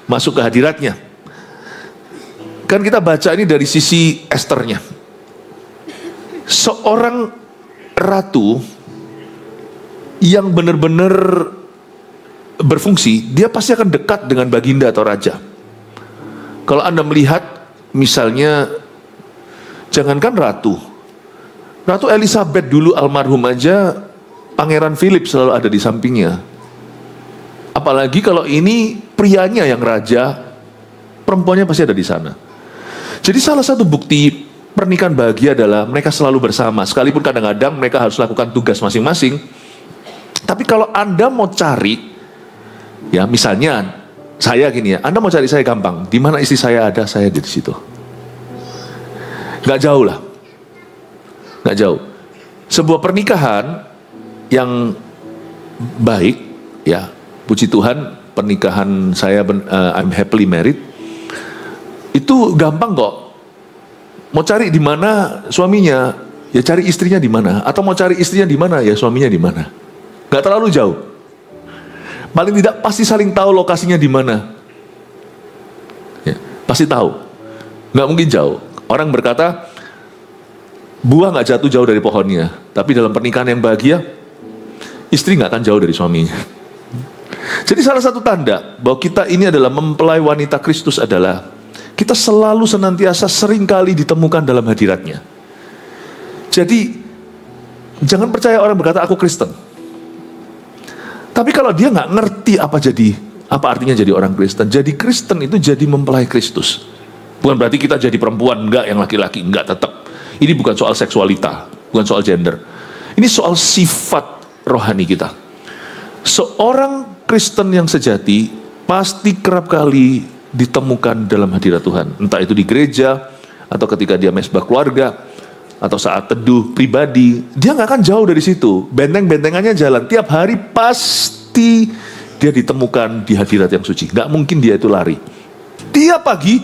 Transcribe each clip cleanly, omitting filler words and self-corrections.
masuk ke hadiratnya. Kan kita baca ini dari sisi Esternya. Seorang ratu yang benar-benar berfungsi, dia pasti akan dekat dengan baginda atau raja. Kalau Anda melihat misalnya, jangankan Ratu Elizabeth dulu almarhum aja, Pangeran Philip selalu ada di sampingnya. Apalagi kalau ini prianya yang raja, perempuannya pasti ada di sana. Jadi salah satu bukti pernikahan bahagia adalah mereka selalu bersama. Sekalipun kadang-kadang mereka harus lakukan tugas masing-masing. Tapi kalau Anda mau cari, ya misalnya saya gini ya, Anda mau cari saya gampang. Di mana istri saya ada, saya di situ. Gak jauh lah. Gak jauh. Sebuah pernikahan yang baik, ya puji Tuhan pernikahan saya, I'm happily married. Itu gampang kok. Mau cari di mana suaminya, ya cari istrinya di mana. Atau mau cari istrinya di mana, ya suaminya di mana. Gak terlalu jauh. Paling tidak pasti saling tahu lokasinya di mana. Ya, pasti tahu. Gak mungkin jauh. Orang berkata, buah gak jatuh jauh dari pohonnya. Tapi dalam pernikahan yang bahagia, istri gak akan jauh dari suaminya. Jadi salah satu tanda bahwa kita ini adalah mempelai wanita Kristus adalah kita selalu senantiasa seringkali ditemukan dalam hadiratnya. Jadi jangan percaya orang berkata aku Kristen. Tapi kalau dia nggak ngerti apa artinya jadi orang Kristen. Jadi Kristen itu jadi mempelai Kristus. Bukan berarti kita jadi perempuan, enggak, yang laki-laki, enggak, tetap. Ini bukan soal seksualita, bukan soal gender. Ini soal sifat rohani kita. Seorang Kristen yang sejati pasti kerap kali ditemukan dalam hadirat Tuhan. Entah itu di gereja, atau ketika dia mesbah keluarga, atau saat teduh pribadi. Dia nggak akan jauh dari situ. Benteng-bentengannya jalan. Tiap hari pasti dia ditemukan di hadirat yang suci. Nggak mungkin dia itu lari. Tiap pagi,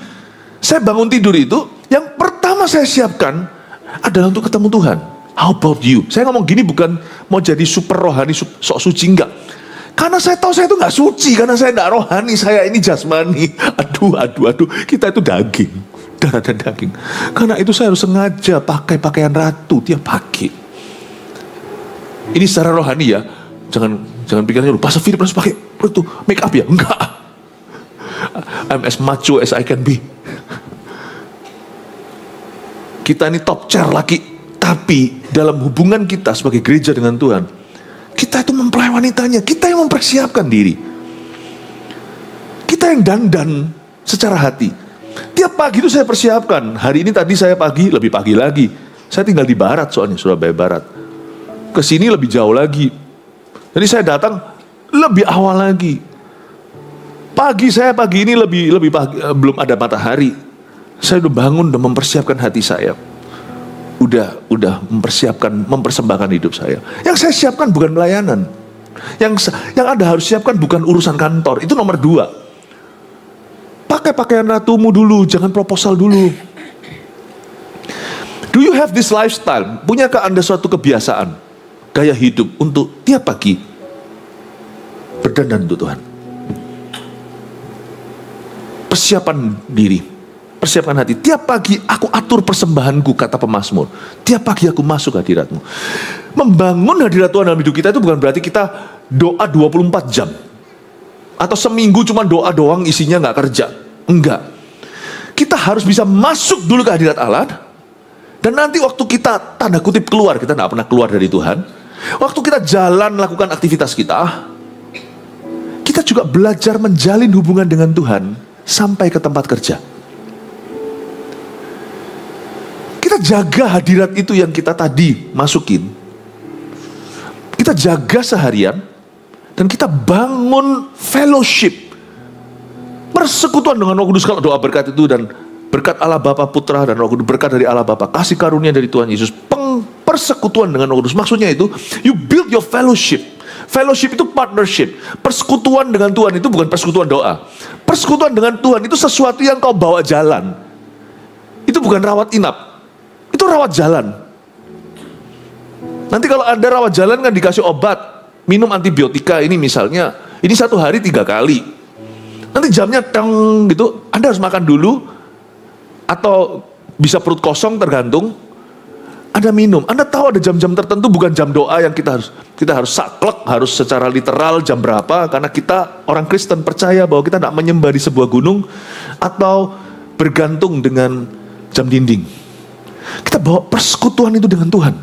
saya bangun tidur itu, yang pertama saya siapkan adalah untuk ketemu Tuhan. How about you? Saya ngomong gini bukan mau jadi super rohani, sok suci, enggak. Karena saya tahu saya itu nggak suci, karena saya nggak rohani, saya ini jasmani. Aduh, kita itu daging, darah dan daging. Karena itu saya harus sengaja pakai pakaian ratu tiap pagi. Ini secara rohani ya, jangan pikirnya lu Pastor Philip harus pakai itu make up ya, enggak. I'm as macho as I can be. Kita ini top chair lagi, tapi dalam hubungan kita sebagai gereja dengan Tuhan, kita itu mempelai wanitanya, kita yang mempersiapkan diri. Kita yang dandan secara hati. Tiap pagi itu saya persiapkan. Hari ini tadi saya pagi, lebih pagi lagi. Saya tinggal di barat soalnya, Surabaya Barat. Kesini lebih jauh lagi. Jadi saya datang lebih awal lagi. Pagi ini lebih pagi, belum ada matahari. Saya udah bangun, udah mempersiapkan hati saya. Udah mempersembahkan hidup saya. Yang saya siapkan bukan pelayanan. Yang Anda harus siapkan bukan urusan kantor. Itu nomor 2. Pakai pakaian ratumu dulu, jangan proposal dulu. Do you have this lifestyle? Punyakah Anda suatu kebiasaan, gaya hidup untuk tiap pagi berdandan untuk Tuhan? Persiapan diri, persiapkan hati. Tiap pagi aku atur persembahanku, kata pemazmur. Tiap pagi aku masuk hadiratmu. Membangun hadirat Tuhan dalam hidup kita itu bukan berarti kita doa 24 jam. Atau seminggu cuma doa doang isinya gak kerja. Enggak. Kita harus bisa masuk dulu ke hadirat Allah. Dan nanti waktu kita tanda kutip keluar, kita gak pernah keluar dari Tuhan. Waktu kita jalan melakukan aktivitas kita, kita juga belajar menjalin hubungan dengan Tuhan sampai ke tempat kerja. Kita jaga hadirat itu yang kita tadi masukin. Kita jaga seharian. Dan kita bangun fellowship, persekutuan dengan Roh Kudus. Kalau doa berkat itu dan berkat Allah Bapa, Putra dan Roh Kudus, berkat dari Allah Bapa, kasih karunia dari Tuhan Yesus, persekutuan dengan Roh Kudus. Maksudnya itu, you build your fellowship. Fellowship itu partnership. Persekutuan dengan Tuhan itu bukan persekutuan doa. Persekutuan dengan Tuhan itu sesuatu yang kau bawa jalan. Itu bukan rawat inap, itu rawat jalan. Nanti kalau Anda rawat jalan kan dikasih obat, minum antibiotika ini misalnya, ini 1 hari 3 kali. Nanti jamnya teng gitu, Anda harus makan dulu, atau bisa perut kosong tergantung. Anda minum. Anda tahu ada jam-jam tertentu bukan jam doa yang kita harus saklek, harus secara literal jam berapa, karena kita orang Kristen percaya bahwa kita tidak menyembah di sebuah gunung atau bergantung dengan jam dinding. Kita bawa persekutuan itu dengan Tuhan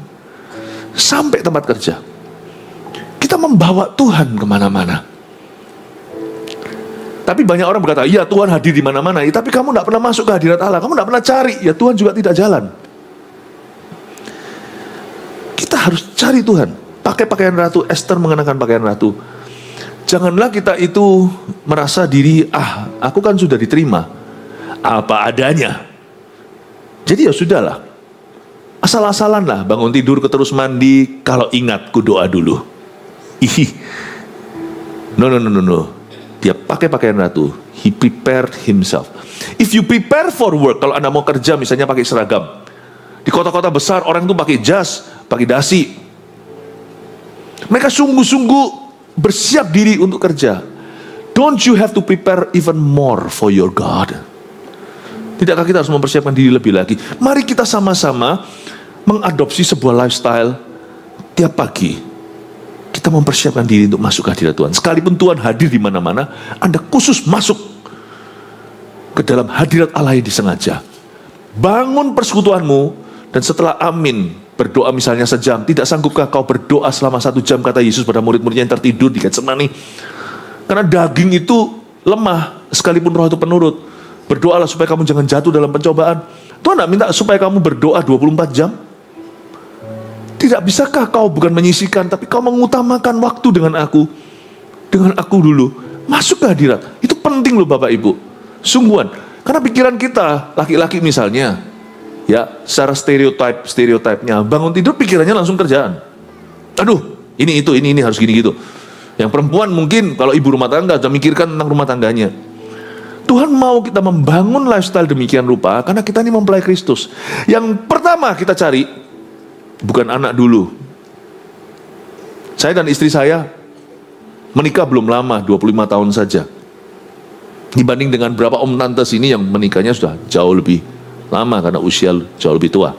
sampai tempat kerja. Kita membawa Tuhan kemana-mana. Tapi banyak orang berkata, iya Tuhan hadir di mana-mana. Ya, tapi kamu tidak pernah masuk ke hadirat Allah. Kamu tidak pernah cari. Ya Tuhan juga tidak jalan. Kita harus cari Tuhan. Pakai pakaian ratu. Esther mengenakan pakaian ratu. Janganlah kita itu merasa diri, aku kan sudah diterima. Apa adanya. Jadi ya sudahlah. Asal-asalan lah. Bangun tidur terus mandi. Kalau ingat, ku doa dulu. No. Dia pakai pakaian ratu. He prepared himself. If you prepare for work, kalau Anda mau kerja misalnya pakai seragam. Di kota-kota besar orang itu pakai jas, pakai dasi. Mereka sungguh-sungguh bersiap diri untuk kerja. Don't you have to prepare even more for your God? Tidakkah kita harus mempersiapkan diri lebih lagi? Mari kita sama-sama mengadopsi sebuah lifestyle. Tiap pagi kita mempersiapkan diri untuk masuk ke hadirat Tuhan. Sekalipun Tuhan hadir di mana-mana, Anda khusus masuk ke dalam hadirat Allah yang disengaja. Bangun persekutuanmu, dan setelah amin, berdoa misalnya sejam. Tidak sanggupkah kau berdoa selama 1 jam, kata Yesus pada murid-muridnya yang tertidur di Getsemani. Karena daging itu lemah, sekalipun roh itu penurut. Berdoalah supaya kamu jangan jatuh dalam pencobaan. Tuhan tidak minta supaya kamu berdoa 24 jam. Tidak bisakah kau bukan menyisihkan, tapi kau mengutamakan waktu dengan aku dulu, masuk ke hadirat. Itu penting loh Bapak Ibu, sungguhan. Karena pikiran kita, laki-laki misalnya, ya secara stereotipnya, bangun tidur pikirannya langsung kerjaan. Aduh, ini harus gini gitu. Yang perempuan mungkin kalau ibu rumah tangga sudah mikirkan tentang rumah tangganya. Tuhan mau kita membangun lifestyle demikian rupa, karena kita ini mempelai Kristus. Yang pertama kita cari bukan anak dulu. Saya dan istri saya menikah belum lama, 25 tahun saja. Dibanding dengan berapa om tante sini yang menikahnya sudah jauh lebih lama karena usia jauh lebih tua.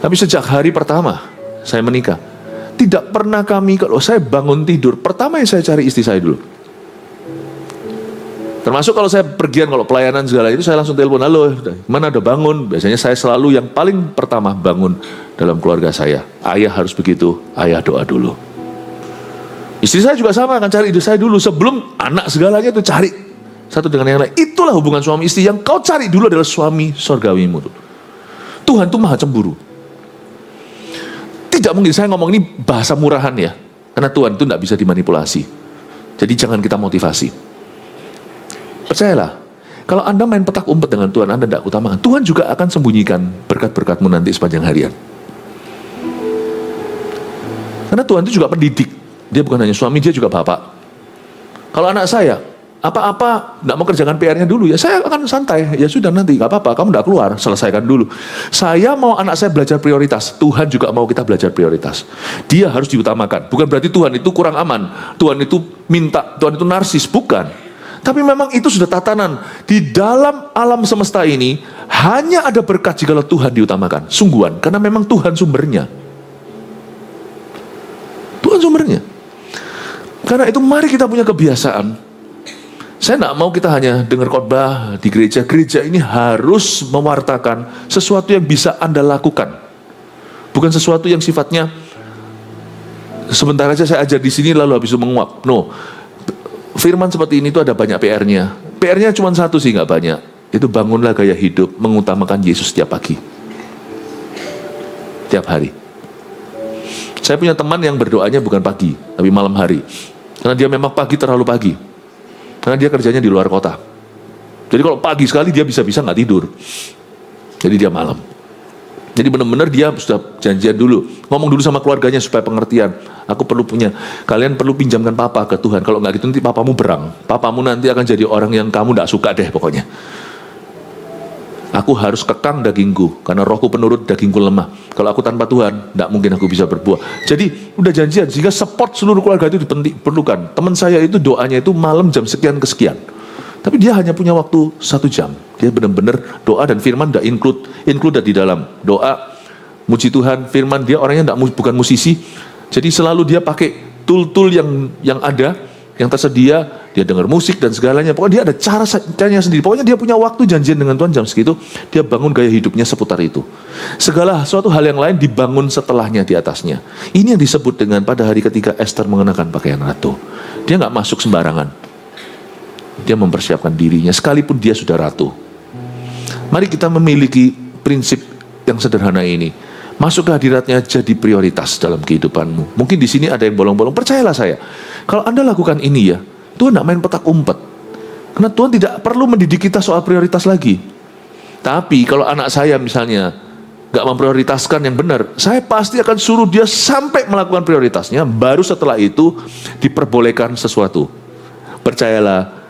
Tapi sejak hari pertama saya menikah, tidak pernah kami, kalau saya bangun tidur, pertama yang saya cari istri saya dulu. Termasuk kalau saya pergian, kalau pelayanan segala itu, saya langsung telepon, halo, mana udah bangun? Biasanya saya selalu yang paling pertama bangun dalam keluarga saya. Ayah harus begitu, ayah doa dulu. Istri saya juga sama, akan cari istri saya dulu. Sebelum anak segalanya itu cari satu dengan yang lain. Itulah hubungan suami istri. Yang kau cari dulu adalah suami surgawimu. Tuhan tuh maha cemburu. Tidak mungkin, saya ngomong ini bahasa murahan ya. Karena Tuhan itu tidak bisa dimanipulasi. Jadi jangan kita motivasi. Percayalah, kalau Anda main petak umpet dengan Tuhan, Anda tidak utamakan, Tuhan juga akan sembunyikan berkat-berkatmu nanti sepanjang harian. Karena Tuhan itu juga pendidik. Dia bukan hanya suami, dia juga bapak. Kalau anak saya, apa-apa, tidak mau kerjakan PR-nya dulu, ya saya akan santai. Ya sudah nanti, gak apa-apa, kamu tidak keluar, selesaikan dulu. Saya mau anak saya belajar prioritas. Tuhan juga mau kita belajar prioritas. Dia harus diutamakan. Bukan berarti Tuhan itu kurang aman. Tuhan itu minta, Tuhan itu narsis, bukan. Tapi memang itu sudah tatanan. Di dalam alam semesta ini hanya ada berkat jikalau Tuhan diutamakan. Sungguhan, karena memang Tuhan sumbernya. Tuhan sumbernya. Karena itu mari kita punya kebiasaan. Saya tidak mau kita hanya dengar khotbah di gereja. Gereja ini harus mewartakan sesuatu yang bisa Anda lakukan. Bukan sesuatu yang sifatnya sebentar aja saya ajar di sini lalu habis itu menguap. No. Firman seperti ini itu ada banyak PR-nya. PR-nya cuma satu sih, nggak banyak. Itu bangunlah gaya hidup mengutamakan Yesus setiap pagi, tiap hari. Saya punya teman yang berdoanya bukan pagi, tapi malam hari. Karena dia memang pagi terlalu pagi. Karena dia kerjanya di luar kota. Jadi kalau pagi sekali dia bisa-bisa nggak tidur. Jadi dia malam. Jadi benar-benar dia sudah janjian dulu, ngomong dulu sama keluarganya supaya pengertian. Aku perlu punya, kalian perlu pinjamkan papa ke Tuhan. Kalau nggak gitu nanti papamu berang. Papamu nanti akan jadi orang yang kamu nggak suka deh pokoknya. Aku harus kekang dagingku, karena rohku penurut, dagingku lemah. Kalau aku tanpa Tuhan, tidak mungkin aku bisa berbuah. Jadi udah janjian, sehingga support seluruh keluarga itu diperlukan. Teman saya itu doanya itu malam jam sekian ke sekian. Tapi dia hanya punya waktu 1 jam. Dia benar-benar doa dan firman udah include di dalam. Doa, muji Tuhan, firman, dia orangnya bukan musisi. Jadi selalu dia pakai tool-tool yang ada, yang tersedia, dia dengar musik dan segalanya. Pokoknya dia ada caranya sendiri. Pokoknya dia punya waktu janjian dengan Tuhan jam segitu, dia bangun gaya hidupnya seputar itu. Segala suatu hal yang lain dibangun setelahnya di atasnya. Ini yang disebut dengan pada hari ketika Esther mengenakan pakaian ratu. Dia nggak masuk sembarangan. Dia mempersiapkan dirinya sekalipun dia sudah ratu. Mari kita memiliki prinsip yang sederhana ini. Masuk ke hadiratnya jadi prioritas dalam kehidupanmu. Mungkin di sini ada yang bolong-bolong. Percayalah saya, kalau Anda lakukan ini ya, Tuhan tidak main petak umpet. Karena Tuhan tidak perlu mendidik kita soal prioritas lagi. Tapi kalau anak saya misalnya gak memprioritaskan yang benar, saya pasti akan suruh dia sampai melakukan prioritasnya. Baru setelah itu diperbolehkan sesuatu. Percayalah,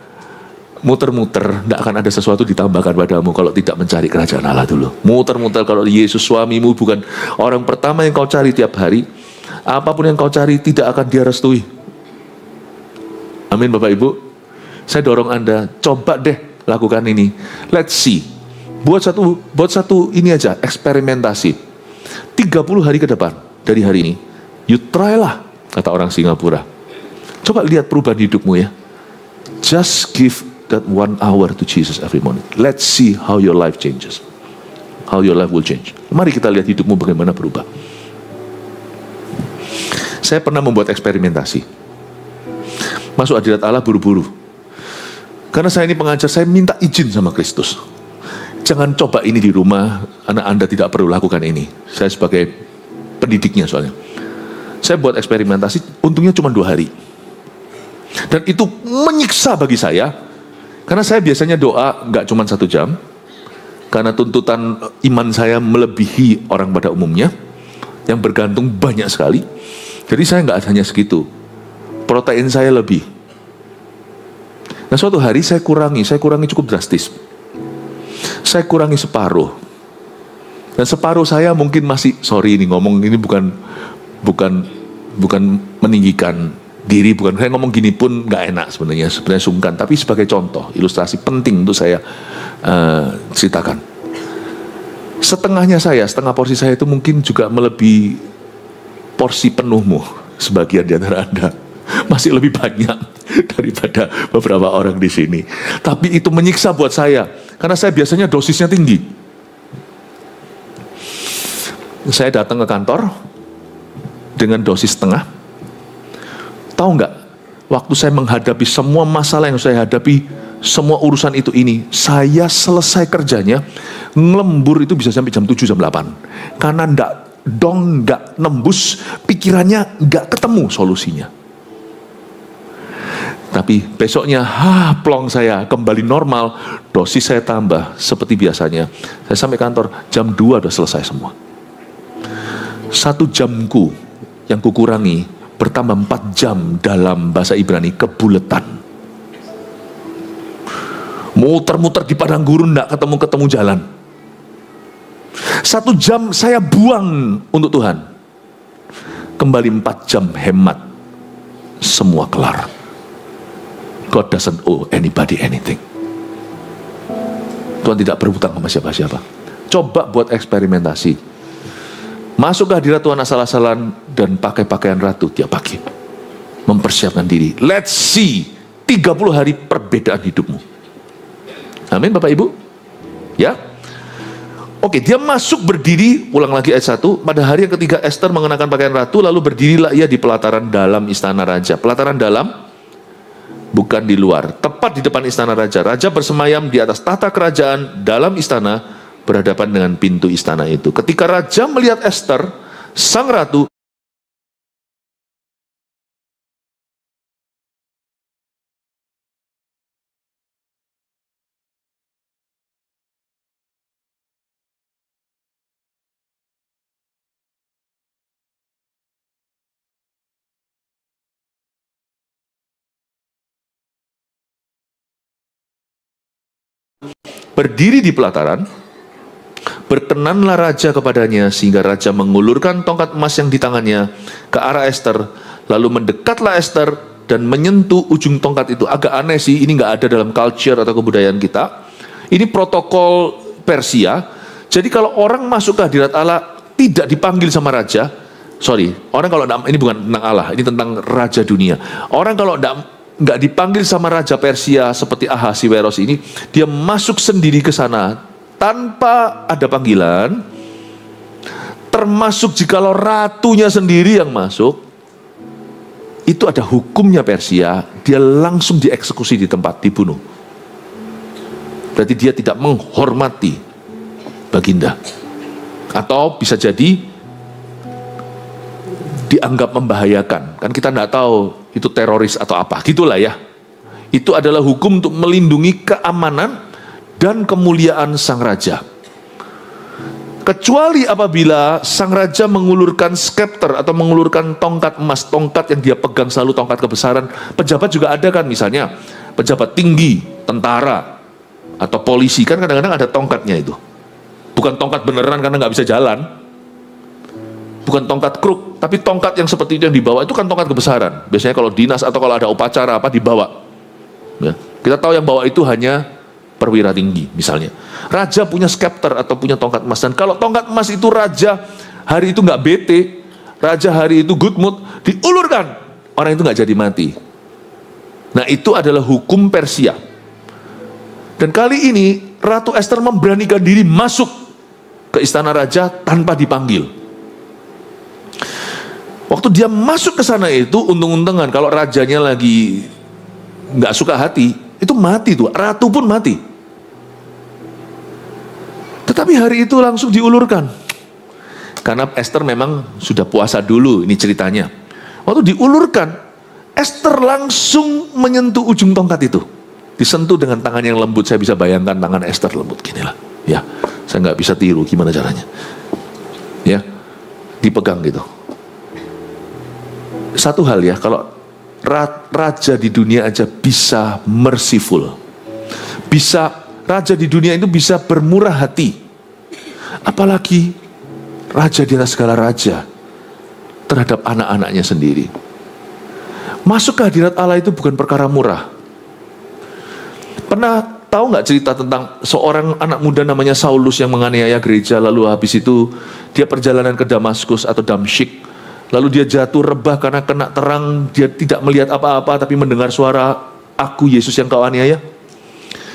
muter-muter, tidak akan ada sesuatu ditambahkan padamu kalau tidak mencari kerajaan Allah dulu. Muter-muter, kalau Yesus suamimu bukan orang pertama yang kau cari tiap hari, apapun yang kau cari tidak akan dia restui. Amin Bapak Ibu. Saya dorong Anda, coba deh lakukan ini. Let's see. Buat satu ini aja, eksperimentasi. 30 hari ke depan dari hari ini, you try lah, kata orang Singapura. Coba lihat perubahan hidupmu ya. Just give that 1 hour to Jesus every morning. Let's see how your life changes. How your life will change. Mari kita lihat hidupmu bagaimana berubah. Saya pernah membuat eksperimentasi. Masuk hadirat Allah buru-buru. Karena saya ini pengajar, saya minta izin sama Kristus. Jangan coba ini di rumah, anak Anda tidak perlu lakukan ini. Saya sebagai pendidiknya soalnya. Saya buat eksperimentasi, untungnya cuma 2 hari. Dan itu menyiksa bagi saya. Karena saya biasanya doa nggak cuma 1 jam. Karena tuntutan iman saya melebihi orang pada umumnya. Yang bergantung banyak sekali. Jadi saya nggak hanya segitu. Protein saya lebih. Nah suatu hari saya kurangi cukup drastis. Saya kurangi separuh. Dan separuh saya mungkin masih, sorry ini ngomong ini bukan meninggikan diri, bukan saya ngomong gini pun nggak enak sebenarnya sungkan, tapi sebagai contoh ilustrasi penting untuk saya ceritakan. Setengah porsi saya itu mungkin juga melebihi porsi penuhmu sebagian di antara Anda. Masih lebih banyak daripada beberapa orang di sini. Tapi itu menyiksa buat saya, karena saya biasanya dosisnya tinggi. Saya datang ke kantor dengan dosis setengah. Tahu nggak, waktu saya menghadapi semua masalah yang saya hadapi, semua urusan ini, saya selesai kerjanya, ngelembur itu bisa sampai jam 7, jam 8. Karena nggak nembus, pikirannya nggak ketemu solusinya. Tapi besoknya, plong saya kembali normal, dosis saya tambah seperti biasanya. Saya sampai kantor, jam 2 udah selesai semua. 1 jamku yang kukurangi, bertambah 4 jam dalam bahasa Ibrani, kebuletan. Muter-muter di padang gurun, nggak ketemu jalan. 1 jam saya buang untuk Tuhan. Kembali 4 jam hemat. Semua kelar. God doesn't owe anybody anything. Tuhan tidak berhutang sama siapa-siapa. Coba buat eksperimentasi. Masuk ke hadirat Tuhan asal-asalan dan pakai pakaian ratu tiap pagi. Mempersiapkan diri. Let's see 30 hari perbedaan hidupmu. Amin Bapak Ibu. Ya. Oke, dia masuk berdiri, ulang lagi ayat 1. Pada hari yang ketiga Esther mengenakan pakaian ratu, lalu berdirilah ia di pelataran dalam istana raja. Pelataran dalam, bukan di luar, tepat di depan istana raja. Raja bersemayam di atas tahta kerajaan dalam istana, berhadapan dengan pintu istana itu. Ketika raja melihat Esther, sang ratu, berdiri di pelataran, Berkenanlah raja kepadanya, sehingga raja mengulurkan tongkat emas yang di tangannya ke arah Ester. Lalu mendekatlah Ester dan menyentuh ujung tongkat itu. Agak aneh sih, ini nggak ada dalam culture atau kebudayaan kita. Ini protokol Persia. Jadi kalau orang masuk ke hadirat Allah tidak dipanggil sama raja, orang kalau ini bukan tentang Allah, ini tentang raja dunia. Orang kalau nggak dipanggil sama raja Persia seperti Ahasiweros ini, dia masuk sendiri ke sana tanpa ada panggilan, termasuk jikalau ratunya sendiri yang masuk, itu ada hukumnya Persia, dia langsung dieksekusi di tempat, dibunuh. Berarti dia tidak menghormati baginda. Atau bisa jadi dianggap membahayakan. Kan kita tidak tahu itu teroris atau apa, gitulah ya. Itu adalah hukum untuk melindungi keamanan dan kemuliaan sang raja. Kecuali apabila sang raja mengulurkan skepter atau mengulurkan tongkat emas, tongkat yang dia pegang selalu tongkat kebesaran. Pejabat juga ada kan, misalnya pejabat tinggi, tentara atau polisi, kan kadang-kadang ada tongkatnya itu. Bukan tongkat beneran karena nggak bisa jalan, bukan tongkat kruk, tapi tongkat yang seperti itu yang dibawa itu kan tongkat kebesaran. Biasanya kalau dinas atau kalau ada upacara apa dibawa. Ya. Kita tahu yang bawa itu hanya perwira tinggi misalnya. Raja punya skepter atau punya tongkat emas, dan kalau tongkat emas itu raja hari itu nggak bete, raja hari itu good mood, diulurkan, orang itu nggak jadi mati. Nah itu adalah hukum Persia. Dan kali ini Ratu Ester memberanikan diri masuk ke istana raja tanpa dipanggil. Waktu dia masuk ke sana itu untung-untungan, kalau rajanya lagi nggak suka hati, itu mati tuh, ratu pun mati. Tetapi hari itu langsung diulurkan. Karena Ester memang sudah puasa dulu, ini ceritanya. Waktu diulurkan, Ester langsung menyentuh ujung tongkat itu. Disentuh dengan tangan yang lembut. Saya bisa bayangkan tangan Ester lembut ginilah. Ya, saya nggak bisa tiru gimana caranya. Ya, dipegang gitu. Satu hal ya, kalau raja di dunia aja bisa merciful, raja di dunia itu bisa bermurah hati, apalagi raja di atas segala raja terhadap anak-anaknya sendiri. Masuk ke hadirat Allah itu bukan perkara murah. Pernah tahu nggak cerita tentang seorang anak muda namanya Saulus yang menganiaya gereja, lalu habis itu dia perjalanan ke Damaskus atau Damsyik, lalu dia jatuh rebah karena kena terang, dia tidak melihat apa-apa tapi mendengar suara, "Aku Yesus yang kau aniaya."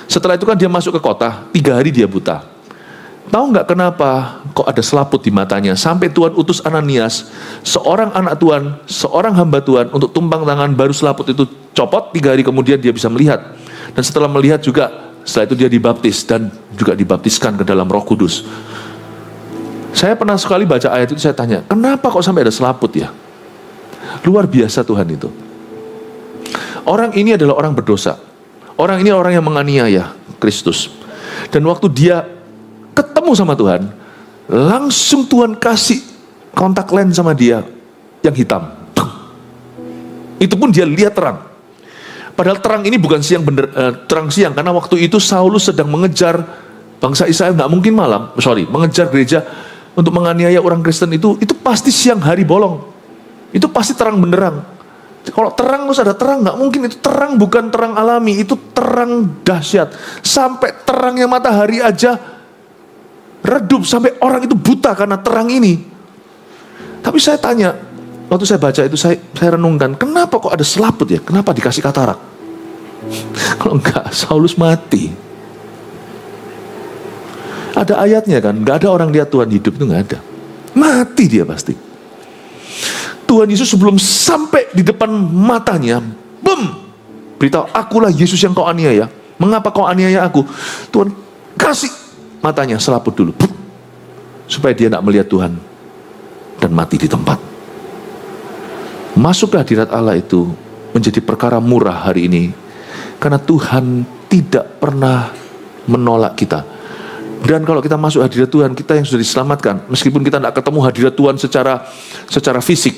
Setelah itu kan dia masuk ke kota, 3 hari dia buta. Tahu nggak kenapa kok ada selaput di matanya? Sampai Tuhan utus Ananias, seorang anak Tuhan, seorang hamba Tuhan, untuk tumpang tangan, baru selaput itu copot, 3 hari kemudian dia bisa melihat. Dan setelah melihat juga, setelah itu dia dibaptis dan juga dibaptiskan ke dalam Roh Kudus. Saya pernah sekali baca ayat itu, saya tanya, kenapa kok sampai ada selaput ya? Luar biasa Tuhan itu. Orang ini adalah orang berdosa. Orang ini orang yang menganiaya Kristus. Dan waktu dia ketemu sama Tuhan, langsung Tuhan kasih kontak lens sama dia yang hitam. Itu pun dia lihat terang. Padahal terang ini bukan terang siang, karena waktu itu Saulus sedang mengejar bangsa Israel, nggak mungkin mengejar gereja untuk menganiaya orang Kristen itu pasti siang hari bolong. Itu pasti terang benderang. Kalau terang harus ada terang, nggak mungkin. Itu terang bukan terang alami, itu terang dahsyat. Sampai terangnya matahari aja redup, sampai orang itu buta karena terang ini. Tapi saya tanya, waktu saya baca itu saya renungkan, kenapa kok ada selaput ya? Kenapa dikasih katarak? Kalau enggak, Saulus mati. Ada ayatnya kan, nggak ada orang lihat Tuhan hidup, itu nggak ada. Mati dia pasti. Tuhan Yesus sebelum sampai di depan matanya, beritahu, "Akulah Yesus yang kau aniaya. Mengapa kau aniaya aku?" Tuhan kasih matanya selaput dulu, supaya dia tidak melihat Tuhan dan mati di tempat. Masuk ke hadirat Allah itu menjadi perkara murah hari ini, karena Tuhan tidak pernah menolak kita. Dan kalau kita masuk hadirat Tuhan, kita yang sudah diselamatkan, meskipun kita tidak ketemu hadirat Tuhan secara fisik,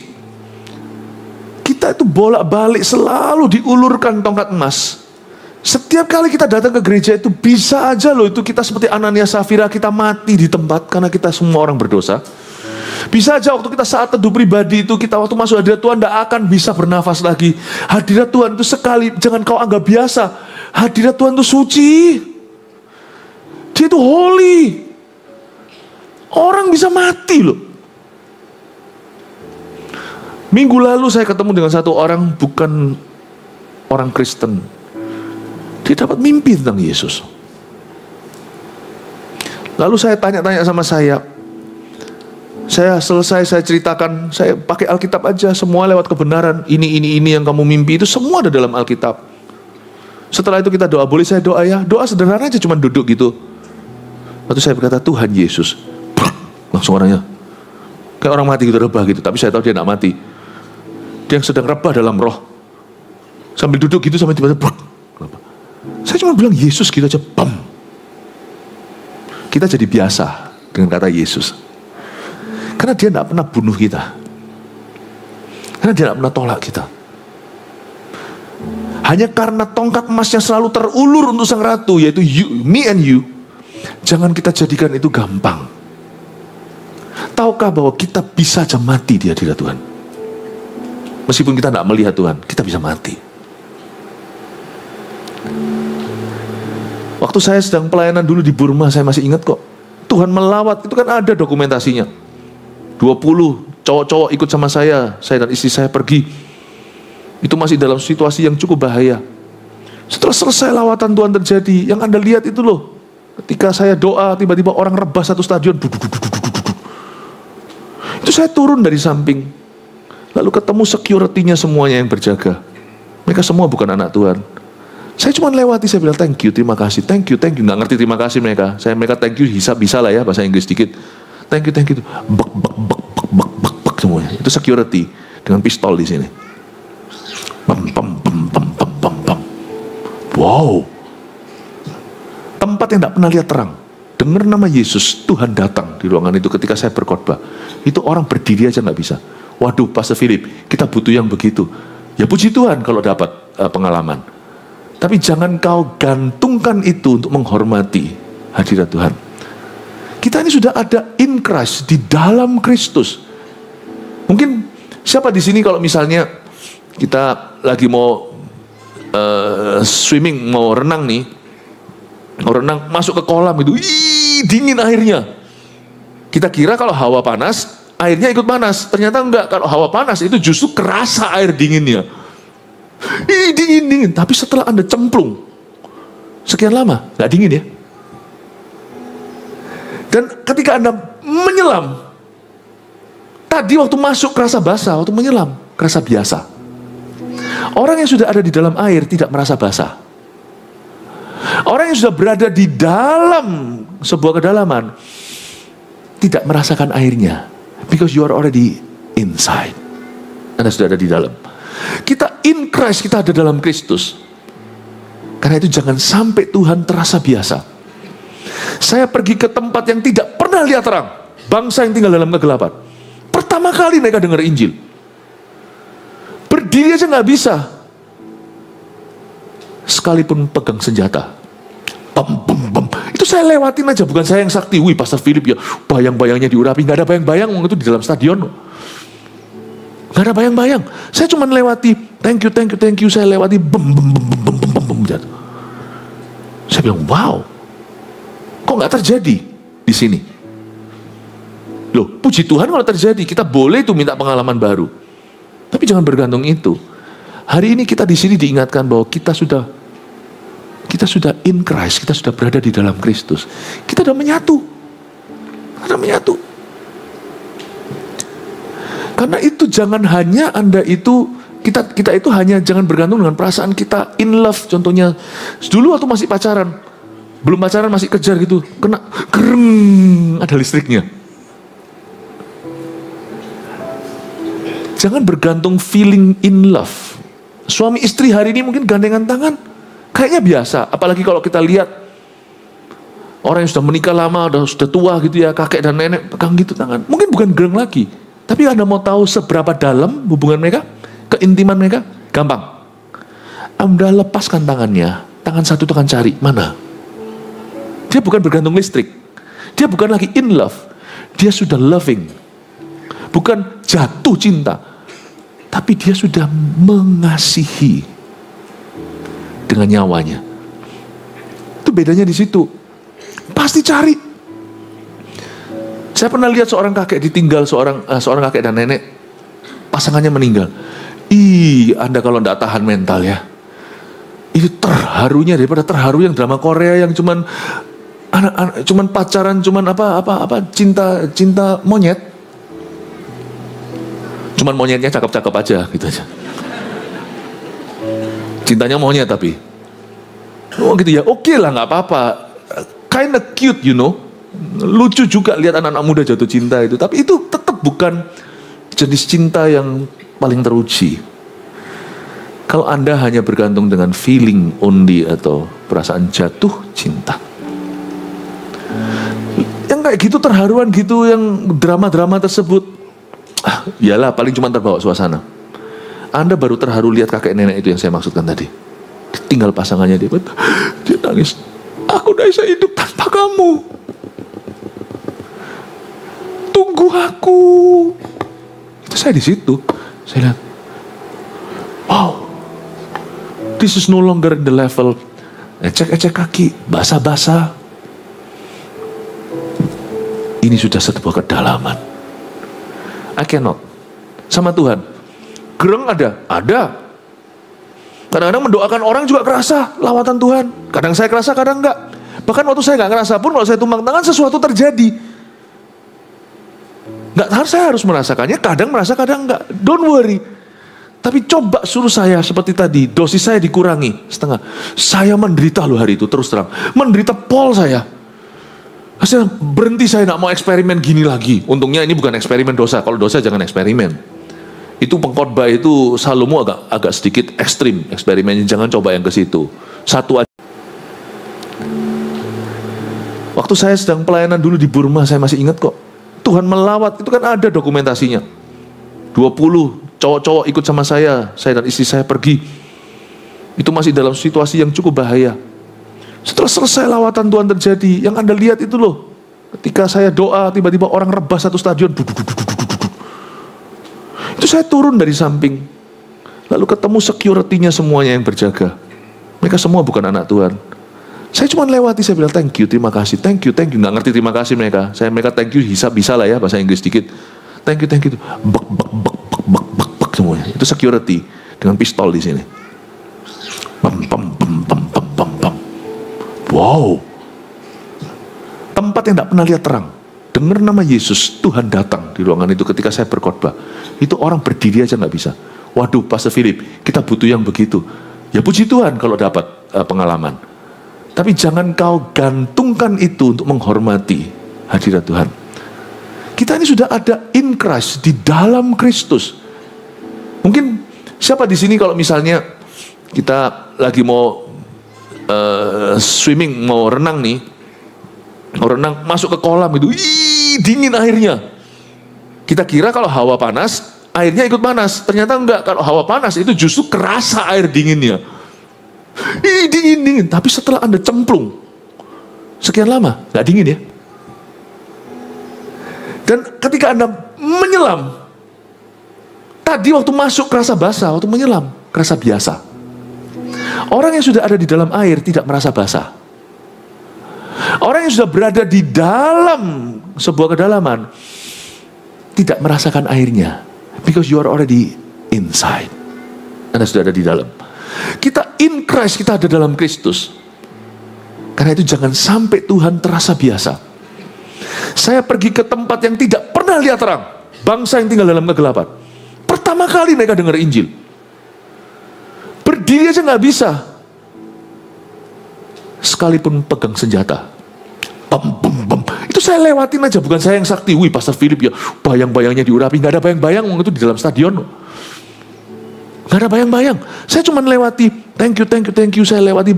kita itu bolak-balik selalu diulurkan tongkat emas. Setiap kali kita datang ke gereja itu bisa aja loh itu kita seperti Ananias Safira, kita mati di tempat karena kita semua orang berdosa. Bisa aja waktu kita saat teduh pribadi itu, kita waktu masuk hadirat Tuhan tidak akan bisa bernafas lagi. Hadirat Tuhan itu sekali, jangan kau anggap biasa. Hadirat Tuhan itu suci. Dia itu holy. Orang bisa mati loh. Minggu lalu saya ketemu dengan satu orang, bukan orang Kristen. Dia dapat mimpi tentang Yesus. Lalu saya tanya-tanya sama saya selesai, saya ceritakan, saya pakai Alkitab aja, semua lewat kebenaran. Ini yang kamu mimpi itu semua ada dalam Alkitab. Setelah itu kita doa, boleh saya doa ya? Doa sederhana aja, cuma duduk gitu. Lalu saya berkata, Tuhan Yesus. Langsung orangnya kayak orang mati gitu, rebah gitu. Tapi saya tahu dia tidak mati. Dia yang sedang rebah dalam roh. Sambil duduk gitu, sampai tiba-tiba saya cuma bilang Yesus gitu aja, bam. Kita jadi biasa dengan kata Yesus. Karena dia tidak pernah bunuh kita. Karena dia tidak pernah tolak kita. Hanya karena tongkat emasnya selalu terulur untuk sang ratu, yaitu you, me and you. Jangan kita jadikan itu gampang. Tahukah bahwa kita bisa aja mati di hadirat Tuhan? Meskipun kita tidak melihat Tuhan, kita bisa mati. Waktu saya sedang pelayanan dulu di Burma, saya masih ingat kok. Tuhan melawat, itu kan ada dokumentasinya. 20 cowok-cowok ikut sama saya dan istri saya pergi. Itu masih dalam situasi yang cukup bahaya. Setelah selesai lawatan Tuhan terjadi, yang Anda lihat itu loh. Ketika saya doa, tiba-tiba orang rebah satu stadion. Itu saya turun dari samping. Lalu ketemu security-nya semuanya yang berjaga. Mereka semua bukan anak Tuhan. Saya cuma lewati, saya bilang thank you, terima kasih, thank you. Nggak ngerti terima kasih mereka. Mereka thank you, bisa lah ya bahasa Inggris dikit. Thank you. Bek semuanya. Itu security dengan pistol di sini. Pam. Wow. Tempat yang tidak pernah lihat terang. Dengar nama Yesus, Tuhan datang di ruangan itu ketika saya berkhotbah. Itu orang berdiri aja nggak bisa. Waduh, Pastor Philip, kita butuh yang begitu. Ya puji Tuhan kalau dapat pengalaman. Tapi jangan kau gantungkan itu untuk menghormati hadirat Tuhan. Kita ini sudah ada in Christ, di dalam Kristus. Mungkin siapa di sini kalau misalnya kita lagi mau swimming, mau renang nih, mau renang masuk ke kolam itu, dingin airnya. Kita kira kalau hawa panas, airnya ikut panas. Ternyata enggak, kalau hawa panas itu justru kerasa air dinginnya. Dingin. Tapi setelah Anda cemplung sekian lama, nggak dingin ya. Dan ketika Anda menyelam, tadi waktu masuk kerasa basah, waktu menyelam kerasa biasa. Orang yang sudah ada di dalam air tidak merasa basah. Orang yang sudah berada di dalam sebuah kedalaman tidak merasakan airnya, because you are already inside. Anda sudah ada di dalam. Kita in Christ, kita ada dalam Kristus. Karena itu jangan sampai Tuhan terasa biasa. Saya pergi ke tempat yang tidak pernah lihat terang, bangsa yang tinggal dalam kegelapan. Pertama kali mereka dengar Injil. Berdiri aja nggak bisa, sekalipun pegang senjata. Bam. Itu saya lewatin aja, bukan saya yang sakti. Wih, Pastor Philip ya, bayang-bayangnya diurapi. Nggak ada bayang-bayang, itu di dalam stadion. Gak ada bayang-bayang. Saya cuma lewati, thank you. Saya lewati, bem. Saya bilang, wow, kok gak terjadi di sini? Loh, puji Tuhan kalau terjadi. Kita boleh tuh minta pengalaman baru. Tapi jangan bergantung itu. Hari ini kita di sini diingatkan bahwa kita sudah in Christ, kita sudah berada di dalam Kristus. Kita sudah menyatu. Karena itu jangan hanya Anda itu, kita itu hanya jangan bergantung dengan perasaan kita in love. Contohnya, dulu waktu masih pacaran, belum pacaran masih kejar gitu, kena kereng, ada listriknya. Jangan bergantung feeling in love. Suami istri hari ini mungkin gandengan tangan, kayaknya biasa. Apalagi kalau kita lihat orang yang sudah menikah lama, sudah tua gitu ya, kakek dan nenek pegang gitu tangan. Mungkin bukan gereng lagi. Tapi Anda mau tahu seberapa dalam hubungan mereka, keintiman mereka? Gampang. Anda lepaskan tangannya tangan satu itu akan cari, mana? Dia bukan bergantung listrik. Dia bukan lagi in love. Dia sudah loving. Bukan jatuh cinta. Tapi dia sudah mengasihi dengan nyawanya. Itu bedanya di situ. Pasti cari. Saya pernah lihat seorang kakek ditinggal seorang kakek dan nenek, pasangannya meninggal. Anda kalau tidak tahan mental ya. Itu terharunya daripada terharu yang drama Korea yang cuman pacaran, cinta monyet. Cuman monyetnya cakep-cakep aja gitu aja. Cintanya monyet tapi. Oh gitu ya, oke lah, nggak apa-apa. Kinda cute, you know. Lucu juga lihat anak-anak muda jatuh cinta itu. Tapi itu tetap bukan jenis cinta yang paling teruji. Kalau Anda hanya bergantung dengan feeling only atau perasaan jatuh cinta. Yang kayak gitu terharuan gitu, yang drama-drama tersebut. Iyalah paling cuma terbawa suasana. Anda baru terharu lihat kakek nenek itu yang saya maksudkan tadi. Tinggal pasangannya dia nangis. Aku tidak bisa hidup tanpa kamu. Tunggu aku. Itu saya di situ. Saya lihat, wow, this is no longer the level ecek-ecek kaki, basah-basah. Ini sudah sebuah kedalaman. I cannot. Sama Tuhan. Gereng ada? Ada. Kadang-kadang mendoakan orang juga kerasa lawatan Tuhan. Kadang saya kerasa, kadang enggak. Bahkan waktu saya enggak kerasa pun, kalau saya tumpang tangan sesuatu terjadi. Enggak harus, saya harus merasakannya. Kadang merasa, kadang enggak. Don't worry. Tapi coba suruh saya seperti tadi, dosis saya dikurangi setengah. Saya menderita loh hari itu, terus terang. Menderita pol saya. Hasil berhenti, saya tidak mau eksperimen gini lagi. Untungnya ini bukan eksperimen dosa. Kalau dosa jangan eksperimen. Itu pengkhotbah itu Salomo agak sedikit ekstrim eksperimennya. Jangan coba yang ke situ. Satu aja. Waktu saya sedang pelayanan dulu di Burma, saya masih ingat kok. Tuhan melawat, itu kan ada dokumentasinya. 20 cowok-cowok ikut sama saya dan istri saya pergi. Itu masih dalam situasi yang cukup bahaya. Setelah selesai lawatan Tuhan terjadi, yang Anda lihat itu loh, ketika saya doa, tiba-tiba orang rebah satu stadion. Itu saya turun dari samping, lalu ketemu security-nya semuanya yang berjaga. Mereka semua bukan anak Tuhan. Saya cuma lewati, saya bilang thank you, terima kasih, thank you. Nggak ngerti terima kasih mereka. Mereka thank you, bisa lah ya bahasa Inggris dikit. Thank you. Bak semuanya. Itu security dengan pistol di sini. Pam. Wow, tempat yang tidak pernah lihat terang. Dengar nama Yesus, Tuhan datang di ruangan itu ketika saya berkhotbah. Itu orang berdiri aja nggak bisa. Waduh, Pastor Philip, kita butuh yang begitu. Ya puji Tuhan kalau dapat pengalaman. Tapi jangan kau gantungkan itu untuk menghormati hadirat Tuhan. Kita ini sudah ada in Christ, di dalam Kristus. Mungkin siapa di sini kalau misalnya kita lagi mau swimming, mau renang nih, mau renang masuk ke kolam itu, dingin airnya. Kita kira kalau hawa panas, airnya ikut panas. Ternyata enggak, kalau hawa panas itu justru kerasa air dinginnya. Dingin. Tapi setelah Anda cemplung sekian lama, nggak dingin ya. Dan ketika Anda menyelam, tadi waktu masuk kerasa basah, waktu menyelam kerasa biasa. Orang yang sudah ada di dalam air tidak merasa basah. Orang yang sudah berada di dalam sebuah kedalaman tidak merasakan airnya, because you are already inside. Anda sudah ada di dalam. Kita in Christ, kita ada dalam Kristus. Karena itu jangan sampai Tuhan terasa biasa. Saya pergi ke tempat yang tidak pernah lihat terang, bangsa yang tinggal dalam kegelapan. Pertama kali mereka dengar Injil. Berdiri aja nggak bisa, sekalipun pegang senjata. Itu saya lewatin aja, bukan saya yang sakti. Wih, Pastor Philip ya, bayang-bayangnya diurapi. Nggak ada bayang-bayang, itu di dalam stadion. Nggak ada bayang-bayang. Saya cuma lewati, thank you. Saya lewati,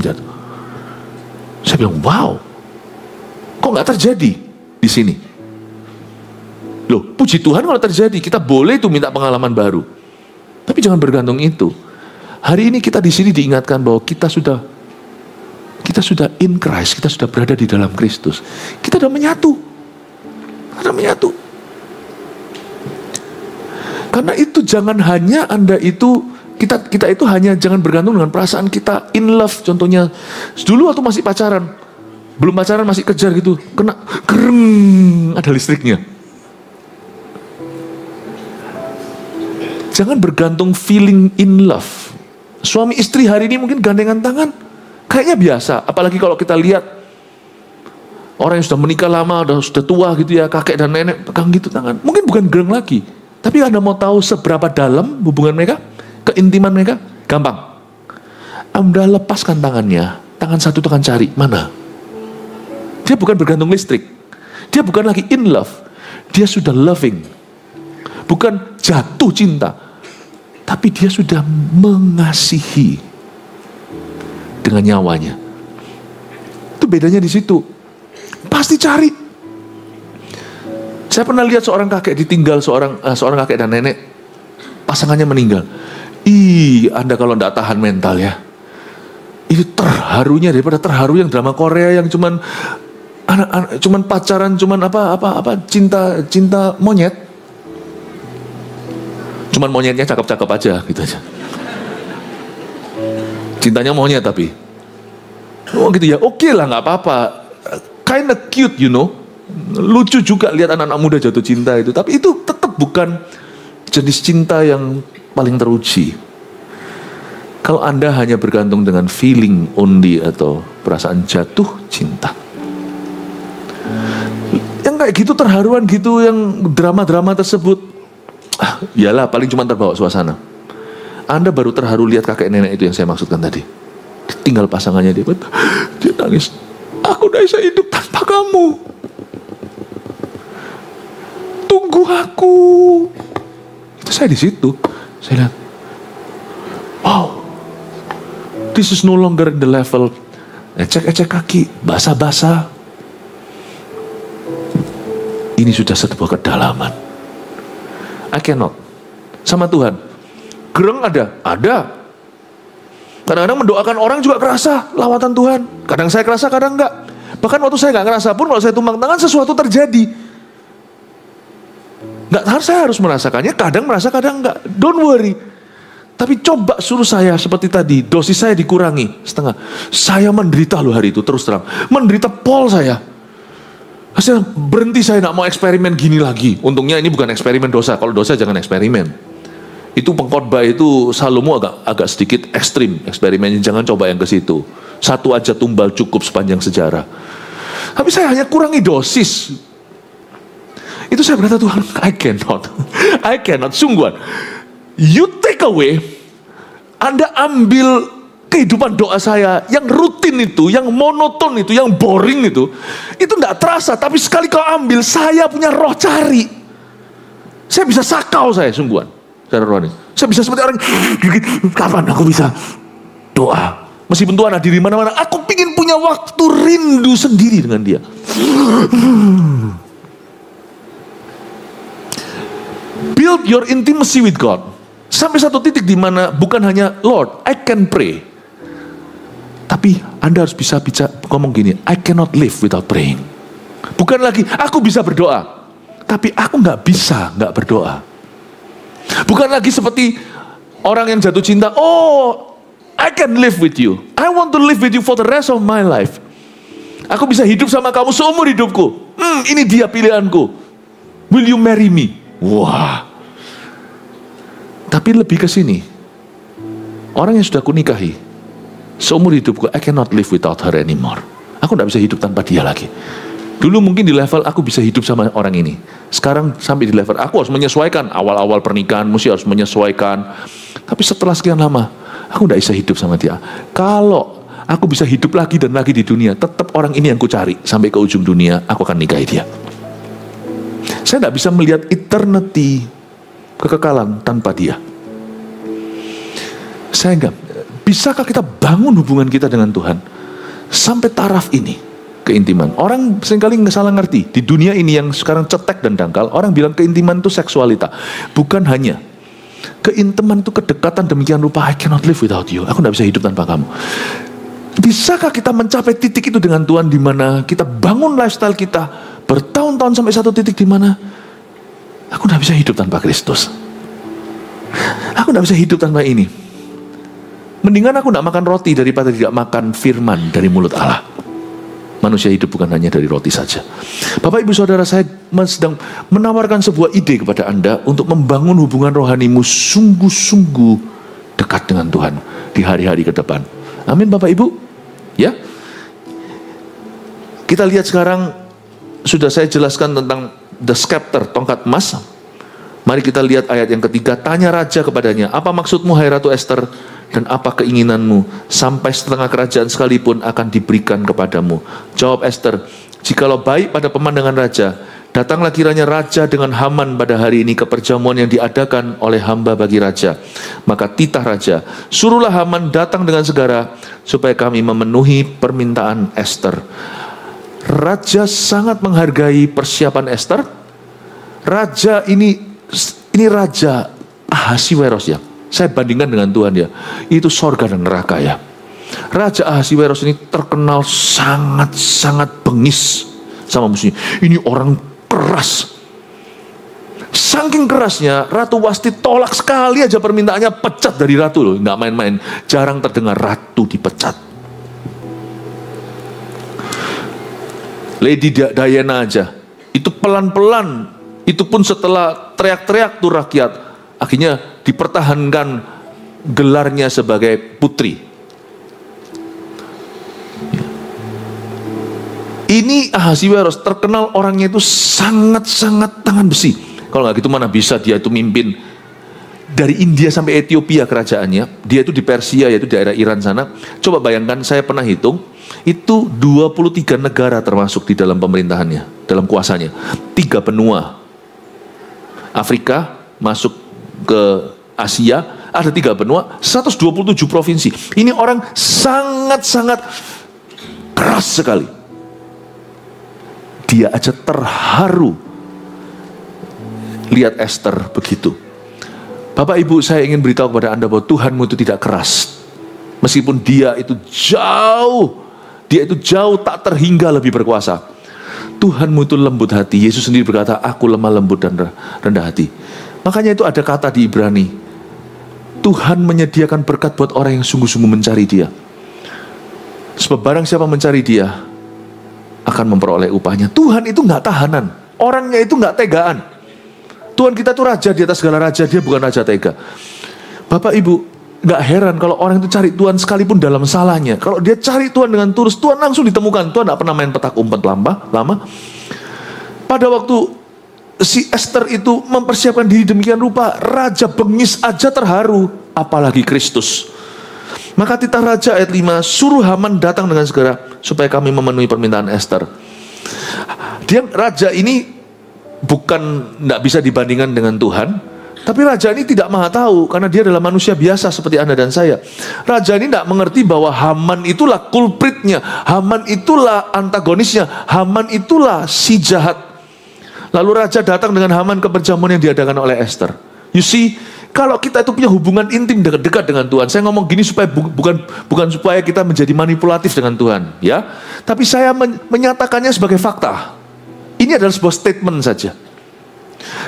jatuh. Saya bilang, wow, kok nggak terjadi di sini? Loh, puji Tuhan kalau terjadi. Kita boleh tuh minta pengalaman baru. Tapi jangan bergantung itu. Hari ini kita di sini diingatkan bahwa kita sudah in Christ, kita sudah berada di dalam Kristus. Kita sudah menyatu. Karena itu jangan hanya Anda itu, kita itu hanya jangan bergantung dengan perasaan kita in love. Contohnya, dulu waktu masih pacaran, belum pacaran masih kejar gitu, kena kereng, ada listriknya. Jangan bergantung feeling in love. Suami istri hari ini mungkin gandengan tangan, kayaknya biasa. Apalagi kalau kita lihat orang yang sudah menikah lama, sudah tua gitu ya, kakek dan nenek pegang gitu tangan. Mungkin bukan gereng lagi. Tapi Anda mau tahu seberapa dalam hubungan mereka? Keintiman mereka? Gampang. Anda lepaskan tangannya, tangan satu tangan cari, mana? Dia bukan bergantung listrik. Dia bukan lagi in love. Dia sudah loving. Bukan jatuh cinta. Tapi dia sudah mengasihi dengan nyawanya. Itu bedanya di situ. Pasti cari. Saya pernah lihat seorang kakek ditinggal seorang kakek dan nenek, pasangannya meninggal. Anda kalau tidak tahan mental ya. Itu terharunya daripada terharu yang drama Korea yang cuman pacaran, cuman cinta monyet. Cuman monyetnya cakep-cakep aja gitu aja. Cintanya monyet tapi. Oh gitu ya, oke lah, nggak apa-apa. Kinda cute, you know. Lucu juga lihat anak-anak muda jatuh cinta itu. Tapi itu tetap bukan jenis cinta yang paling teruji. Kalau Anda hanya bergantung dengan feeling only atau perasaan jatuh cinta. Yang kayak gitu terharuan gitu, yang drama-drama tersebut. Iyalah paling cuma terbawa suasana. Anda baru terharu lihat kakek nenek itu yang saya maksudkan tadi. Tinggal pasangannya dia nangis. Aku udah bisa hidup tanpa kamu. Tunggu aku. Itu saya di situ. Saya lihat, wow, this is no longer the level ecek-ecek kaki, basah-basah. Ini sudah sebuah kedalaman. I cannot. Sama Tuhan. Gereng ada. Kadang-kadang mendoakan orang juga kerasa lawatan Tuhan. Kadang saya kerasa, kadang enggak. Bahkan waktu saya enggak kerasa pun, kalau saya tumpang tangan sesuatu terjadi. Enggak harus, saya harus merasakannya. Kadang merasa, kadang enggak. Don't worry. Tapi coba suruh saya seperti tadi, dosis saya dikurangi setengah. Saya menderita loh hari itu, terus terang. Menderita pol saya. Saya berhenti, saya tidak mau eksperimen gini lagi. Untungnya ini bukan eksperimen dosa. Kalau dosa jangan eksperimen. Itu pengkhotbah itu Salomo agak sedikit ekstrim eksperimennya. Jangan coba yang ke situ. Satu aja tumbal cukup sepanjang sejarah. Tapi saya hanya kurangi dosis. Itu saya berkata, Tuhan, I cannot, sungguhan. You take away, Anda ambil kehidupan doa saya yang rutin itu, yang monoton itu, yang boring itu tidak terasa. Tapi sekali kau ambil, saya punya roh cari. Saya bisa sakau saya, sungguhan. Secara rohani. Saya bisa seperti orang, kapan aku bisa doa? Meskipun Tuhan ada di mana-mana, aku ingin punya waktu rindu sendiri dengan Dia. Build your intimacy with God. Sampai satu titik di mana bukan hanya Lord, I can pray. Tapi Anda harus bisa ngomong gini, I cannot live without praying. Bukan lagi, aku bisa berdoa. Tapi aku nggak bisa nggak berdoa. Bukan lagi seperti orang yang jatuh cinta, oh, I can live with you. I want to live with you for the rest of my life. Aku bisa hidup sama kamu seumur hidupku. Ini dia pilihanku. Will you marry me? Wah. Tapi lebih ke sini. Orang yang sudah kunikahi, seumur hidupku, I cannot live without her anymore. Aku tidak bisa hidup tanpa dia lagi. Dulu mungkin di level aku bisa hidup sama orang ini. Sekarang sampai di level aku harus menyesuaikan. Awal-awal pernikahan mesti harus menyesuaikan. Tapi setelah sekian lama, aku tidak bisa hidup sama dia. Kalau aku bisa hidup lagi dan lagi di dunia, tetap orang ini yang ku cari. Sampai ke ujung dunia, aku akan nikahi dia. Saya tidak bisa melihat eternity, kekekalan tanpa dia. Saya enggak. Bisakah kita bangun hubungan kita dengan Tuhan sampai taraf ini, keintiman? Orang seringkali salah ngerti. Di dunia ini yang sekarang cetek dan dangkal, orang bilang keintiman itu seksualita. Bukan hanya. Keintiman itu kedekatan demikian rupa, I cannot live without you. Aku tidak bisa hidup tanpa kamu. Bisakah kita mencapai titik itu dengan Tuhan, di mana kita bangun lifestyle kita bertahun-tahun sampai satu titik di mana aku tidak bisa hidup tanpa Kristus. Aku tidak bisa hidup tanpa ini. Mendingan aku tidak makan roti daripada tidak makan firman dari mulut Allah. Manusia hidup bukan hanya dari roti saja. Bapak ibu saudara, saya sedang menawarkan sebuah ide kepada Anda untuk membangun hubungan rohanimu sungguh-sungguh dekat dengan Tuhan di hari-hari ke depan. Amin Bapak ibu. Ya. Kita lihat sekarang, sudah saya jelaskan tentang the scepter, tongkat emas. Mari kita lihat ayat yang ketiga. Tanya raja kepadanya, apa maksudmu hai Ratu Ester, dan apa keinginanmu? Sampai setengah kerajaan sekalipun akan diberikan kepadamu. Jawab Ester, jikalau baik pada pemandangan raja, datanglah kiranya raja dengan Haman pada hari ini ke perjamuan yang diadakan oleh hamba bagi raja. Maka titah raja, suruhlah Haman datang dengan segera, supaya kami memenuhi permintaan Ester. Raja sangat menghargai persiapan Ester. Raja ini Raja Ahasiweros ya. Saya bandingkan dengan Tuhan ya. Itu sorga dan neraka ya. Raja Ahasiweros ini terkenal sangat-sangat bengis sama musuhnya. Ini orang keras. Saking kerasnya, Ratu Wasti tolak sekali aja permintaannya, pecat dari ratu loh. Nggak main-main. Jarang terdengar ratu dipecat. Lady Diana aja. Itu pelan-pelan. Itu pun setelah teriak-teriak tuh rakyat, akhirnya dipertahankan gelarnya sebagai putri. Ini Ahasiweros terkenal orangnya itu sangat-sangat tangan besi. Kalau nggak gitu mana bisa dia itu mimpin dari India sampai Ethiopia kerajaannya. Dia itu di Persia, yaitu daerah Iran sana. Coba bayangkan, saya pernah hitung, itu 23 negara termasuk di dalam pemerintahannya, dalam kuasanya. 3 benua. Afrika masuk ke Asia, ada 3 benua, 127 provinsi. Ini orang sangat-sangat keras sekali. Dia aja terharu lihat Ester begitu. Bapak ibu, saya ingin beritahu kepada Anda bahwa Tuhanmu itu tidak keras. Meskipun dia itu jauh tak terhingga lebih berkuasa. Tuhanmu itu lembut hati. Yesus sendiri berkata, aku lemah lembut dan rendah hati. Makanya itu ada kata di Ibrani, Tuhan menyediakan berkat buat orang yang sungguh-sungguh mencari dia. Sebab barang siapa mencari dia akan memperoleh upahnya. Tuhan itu nggak tahanan. Orangnya itu nggak tegaan. Tuhan kita tuh raja di atas segala raja. Dia bukan raja tega. Bapak ibu, nggak heran kalau orang itu cari Tuhan sekalipun dalam salahnya. Kalau dia cari Tuhan dengan tulus, Tuhan langsung ditemukan. Tuhan nggak pernah main petak umpet lama. Pada waktu si Ester itu mempersiapkan diri demikian rupa, raja bengis aja terharu, apalagi Kristus. Maka titah raja ayat 5, suruh Haman datang dengan segera, supaya kami memenuhi permintaan Ester. Raja ini bukan nggak bisa dibandingkan dengan Tuhan. Tapi raja ini tidak maha tahu, karena dia adalah manusia biasa seperti Anda dan saya. Raja ini tidak mengerti bahwa Haman itulah kulpritnya, Haman itulah antagonisnya, Haman itulah si jahat. Lalu raja datang dengan Haman ke perjamuan yang diadakan oleh Ester. You see, kalau kita itu punya hubungan intim dekat dengan Tuhan, saya ngomong gini supaya bukan supaya kita menjadi manipulatif dengan Tuhan, ya. Tapi saya menyatakannya sebagai fakta. Ini adalah sebuah statement saja.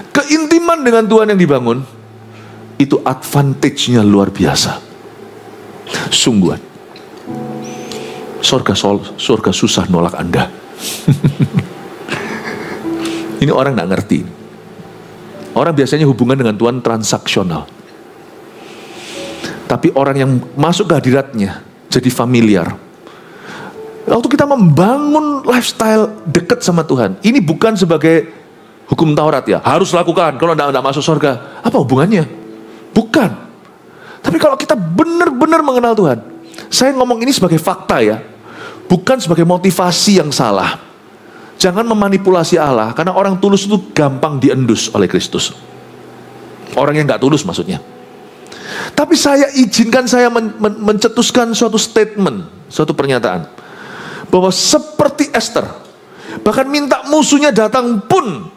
Keintiman dengan Tuhan yang dibangun itu advantage-nya luar biasa. Sungguhan. Surga susah nolak Anda. Ini orang gak ngerti. Orang biasanya hubungan dengan Tuhan transaksional. Tapi orang yang masuk ke hadiratnya jadi familiar. Waktu kita membangun lifestyle dekat sama Tuhan, ini bukan sebagai hukum Taurat ya, harus lakukan, kalau tidak masuk surga. Apa hubungannya? Bukan. Tapi kalau kita benar-benar mengenal Tuhan, saya ngomong ini sebagai fakta ya, bukan sebagai motivasi yang salah. Jangan memanipulasi Allah, karena orang tulus itu gampang diendus oleh Kristus. Orang yang gak tulus maksudnya. Tapi saya izinkan saya mencetuskan suatu statement, suatu pernyataan, bahwa seperti Ester, bahkan minta musuhnya datang pun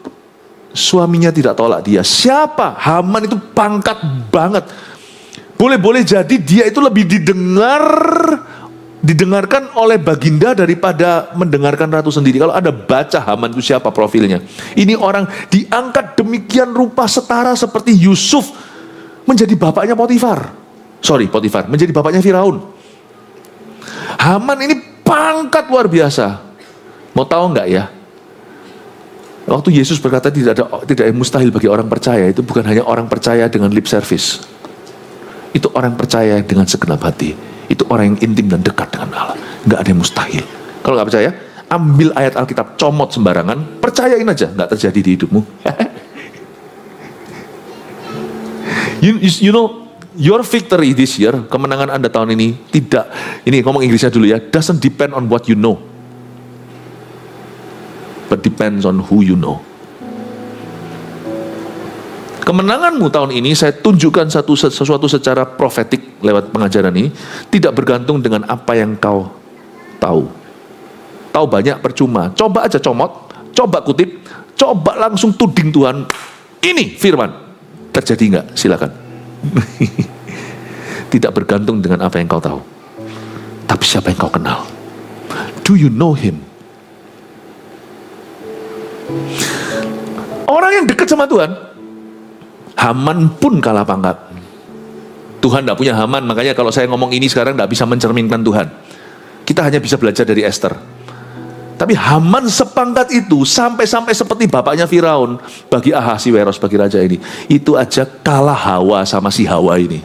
suaminya tidak tolak dia. Siapa? Haman itu pangkat banget. Boleh-boleh jadi dia itu lebih didengarkan oleh baginda daripada mendengarkan ratu sendiri. Kalau Anda baca Haman itu siapa profilnya. Ini orang diangkat demikian rupa setara seperti Yusuf menjadi bapaknya Potifar. Menjadi bapaknya Firaun. Haman ini pangkat luar biasa. Mau tahu nggak ya? Waktu Yesus berkata tidak yang mustahil bagi orang percaya, itu bukan hanya orang percaya dengan lip service. Itu orang percaya dengan segenap hati. Itu orang yang intim dan dekat dengan Allah. Nggak ada yang mustahil. Kalau nggak percaya, ambil ayat Alkitab, comot sembarangan, percayain aja, nggak terjadi di hidupmu. you know, your victory this year, kemenangan Anda tahun ini tidak, ini ngomong Inggrisnya dulu ya, doesn't depend on what you know, but depends on who you know. Kemenanganmu tahun ini saya tunjukkan sesuatu secara profetik lewat pengajaran ini, tidak bergantung dengan apa yang kau tahu. Tahu banyak percuma. Coba aja comot, coba kutip, coba langsung tuding Tuhan. Ini firman. Terjadi enggak? Silakan. Tidak bergantung dengan apa yang kau tahu, tapi siapa yang kau kenal. Do you know him? Orang yang dekat sama Tuhan, Haman pun kalah pangkat. Tuhan tidak punya Haman, makanya kalau saya ngomong ini sekarang tidak bisa mencerminkan Tuhan. Kita hanya bisa belajar dari Esther. Tapi Haman sepangkat itu, sampai seperti bapaknya Firaun bagi Ahasiweros, bagi raja ini. Itu aja kalah Hawa sama si Hawa ini.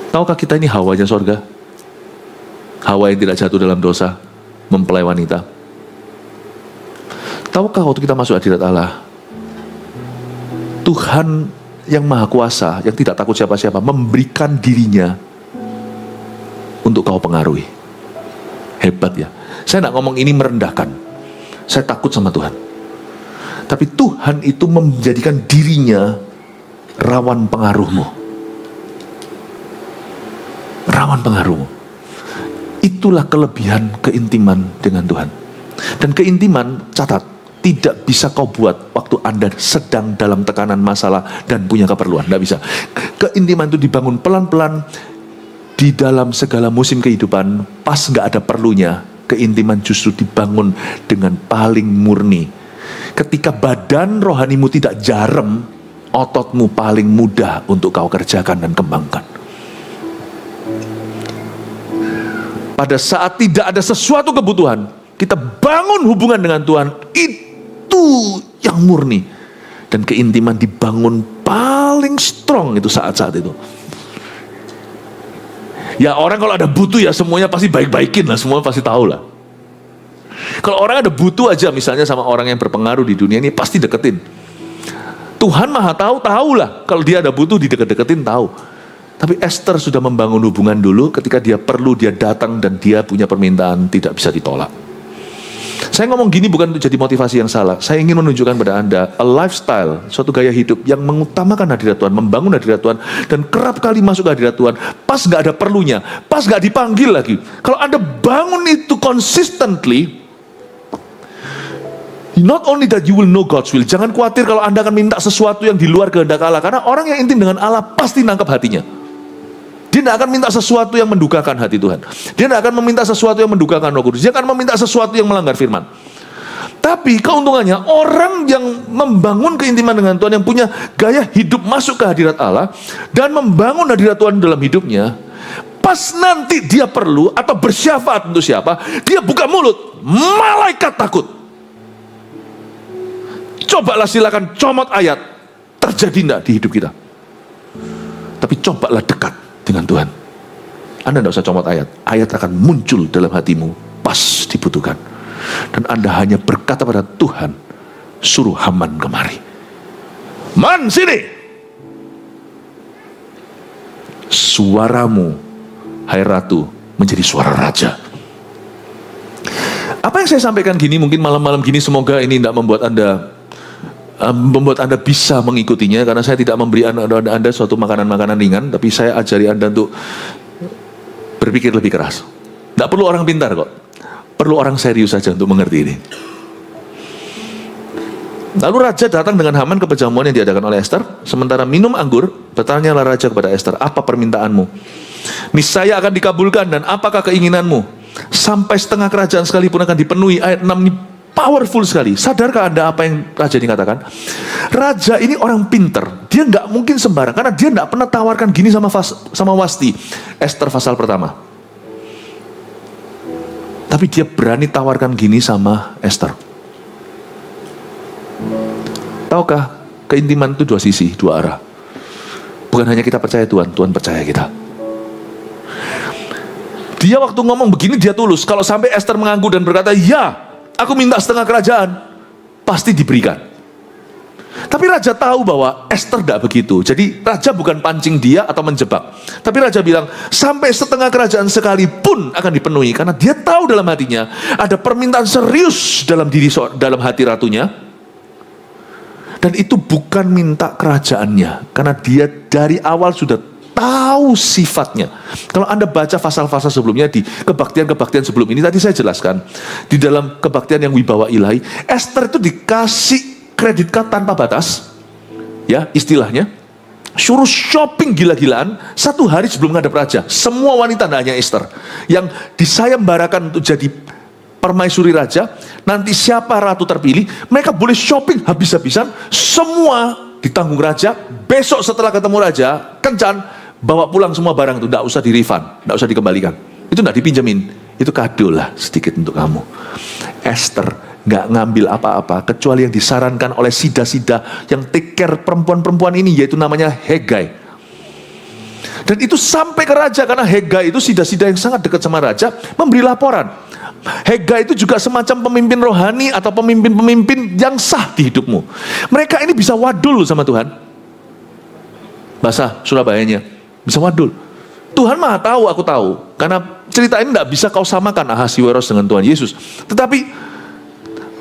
Tahukah kita ini Hawanya sorga? Hawa yang tidak jatuh dalam dosa, mempelai wanita. Tahukah waktu kita masuk hadirat Allah, Tuhan yang Maha Kuasa, yang tidak takut siapa-siapa, memberikan dirinya untuk kau pengaruhi. Hebat ya. Saya tidak ngomong ini merendahkan. Saya takut sama Tuhan. Tapi Tuhan itu menjadikan dirinya rawan pengaruhmu. Rawan pengaruhmu. Itulah kelebihan keintiman dengan Tuhan. Dan keintiman, catat, tidak bisa kau buat waktu Anda sedang dalam tekanan masalah dan punya keperluan. Tidak bisa. Keintiman itu dibangun pelan-pelan di dalam segala musim kehidupan. Pas nggak ada perlunya, keintiman justru dibangun dengan paling murni. Ketika badan rohanimu tidak jarem, ototmu paling mudah untuk kau kerjakan dan kembangkan. Pada saat tidak ada sesuatu kebutuhan, kita bangun hubungan dengan Tuhan, itu yang murni. Dan keintiman dibangun paling strong itu saat-saat itu. Ya orang kalau ada butuh ya semuanya pasti baik-baikin lah, semua pasti tahu lah. Kalau orang ada butuh aja misalnya sama orang yang berpengaruh di dunia ini, pasti deketin. Tuhan Maha tahu lah. Kalau dia ada butuh dideket-deketin, tahu. Tapi Esther sudah membangun hubungan dulu, ketika dia perlu dia datang dan dia punya permintaan tidak bisa ditolak. Saya ngomong gini bukan untuk jadi motivasi yang salah. Saya ingin menunjukkan pada Anda a lifestyle, suatu gaya hidup yang mengutamakan hadirat Tuhan, membangun hadirat Tuhan, dan kerap kali masuk ke hadirat Tuhan pas nggak ada perlunya, pas nggak dipanggil lagi. Kalau Anda bangun itu consistently, not only that you will know God's will. Jangan khawatir kalau Anda akan minta sesuatu yang di luar kehendak Allah, karena orang yang intim dengan Allah pasti nangkap hatinya. Dia tidak akan minta sesuatu yang mendukakan hati Tuhan. Dia tidak akan meminta sesuatu yang mendukakan Roh Kudus. Dia akan meminta sesuatu yang melanggar firman. Tapi keuntungannya, orang yang membangun keintiman dengan Tuhan, yang punya gaya hidup masuk ke hadirat Allah, dan membangun hadirat Tuhan dalam hidupnya, pas nanti dia perlu atau bersyafaat untuk siapa, dia buka mulut, malaikat takut. Cobalah silakan comot ayat, terjadi tidak di hidup kita. Tapi cobalah dekat dengan Tuhan. Anda tidak usah comot ayat. Ayat akan muncul dalam hatimu pas dibutuhkan. Dan Anda hanya berkata pada Tuhan, suruh Haman kemari. Man, sini. Suaramu, hai ratu, menjadi suara raja. Apa yang saya sampaikan gini, mungkin malam-malam gini, semoga ini tidak membuat Anda bisa mengikutinya, karena saya tidak memberi Anda suatu makanan-makanan ringan, tapi saya ajari Anda untuk berpikir lebih keras. Tidak perlu orang pintar kok, perlu orang serius saja untuk mengerti ini. Lalu raja datang dengan Haman ke perjamuan yang diadakan oleh Esther. Sementara minum anggur, bertanyalah raja kepada Esther, apa permintaanmu? Niscaya akan dikabulkan, dan apakah keinginanmu? Sampai setengah kerajaan sekalipun akan dipenuhi. Ayat 6 ini powerful sekali. Sadarkah Anda apa yang raja ini katakan? Raja ini orang pinter. Dia nggak mungkin sembarang, karena dia nggak pernah tawarkan gini sama Wasti. Esther pasal pertama. Tapi dia berani tawarkan gini sama Esther. Tahukah, keintiman itu dua sisi, dua arah. Bukan hanya kita percaya Tuhan, Tuhan percaya kita. Dia waktu ngomong begini dia tulus. Kalau sampai Esther mengangguk dan berkata, ya, aku minta setengah kerajaan, pasti diberikan. Tapi raja tahu bahwa Esther tidak begitu. Jadi raja bukan pancing dia atau menjebak. Tapi raja bilang, sampai setengah kerajaan sekalipun akan dipenuhi. Karena dia tahu dalam hatinya ada permintaan serius dalam hati ratunya. Dan itu bukan minta kerajaannya, karena dia dari awal sudah tahu sifatnya. Kalau Anda baca pasal-pasal sebelumnya di kebaktian-kebaktian sebelum ini, tadi saya jelaskan, di dalam kebaktian yang wibawa ilahi, Esther itu dikasih kredit card tanpa batas, ya istilahnya, suruh shopping gila-gilaan 1 hari sebelum menghadap raja. Semua wanita, tidak hanya Esther, yang disayembarakan untuk jadi permaisuri raja. Nanti siapa ratu terpilih, mereka boleh shopping habis-habisan, semua ditanggung raja. Besok setelah ketemu raja, kencan, bawa pulang semua barang itu, tidak usah di-refund, tidak usah dikembalikan. Itu tidak dipinjemin, itu kado lah sedikit untuk kamu. Esther nggak ngambil apa-apa, kecuali yang disarankan oleh sida-sida yang take care perempuan-perempuan ini, yaitu namanya Hegai. Dan itu sampai ke raja, karena Hegai itu sida-sida yang sangat dekat sama raja, memberi laporan. Hegai itu juga semacam pemimpin rohani atau pemimpin-pemimpin yang sah di hidupmu. Mereka ini bisa wadul sama Tuhan. Bahasa Surabayanya, bisa wadul. Tuhan maha tahu, aku tahu. Karena cerita ini tidak bisa kau samakan Ahasiweros dengan Tuhan Yesus. Tetapi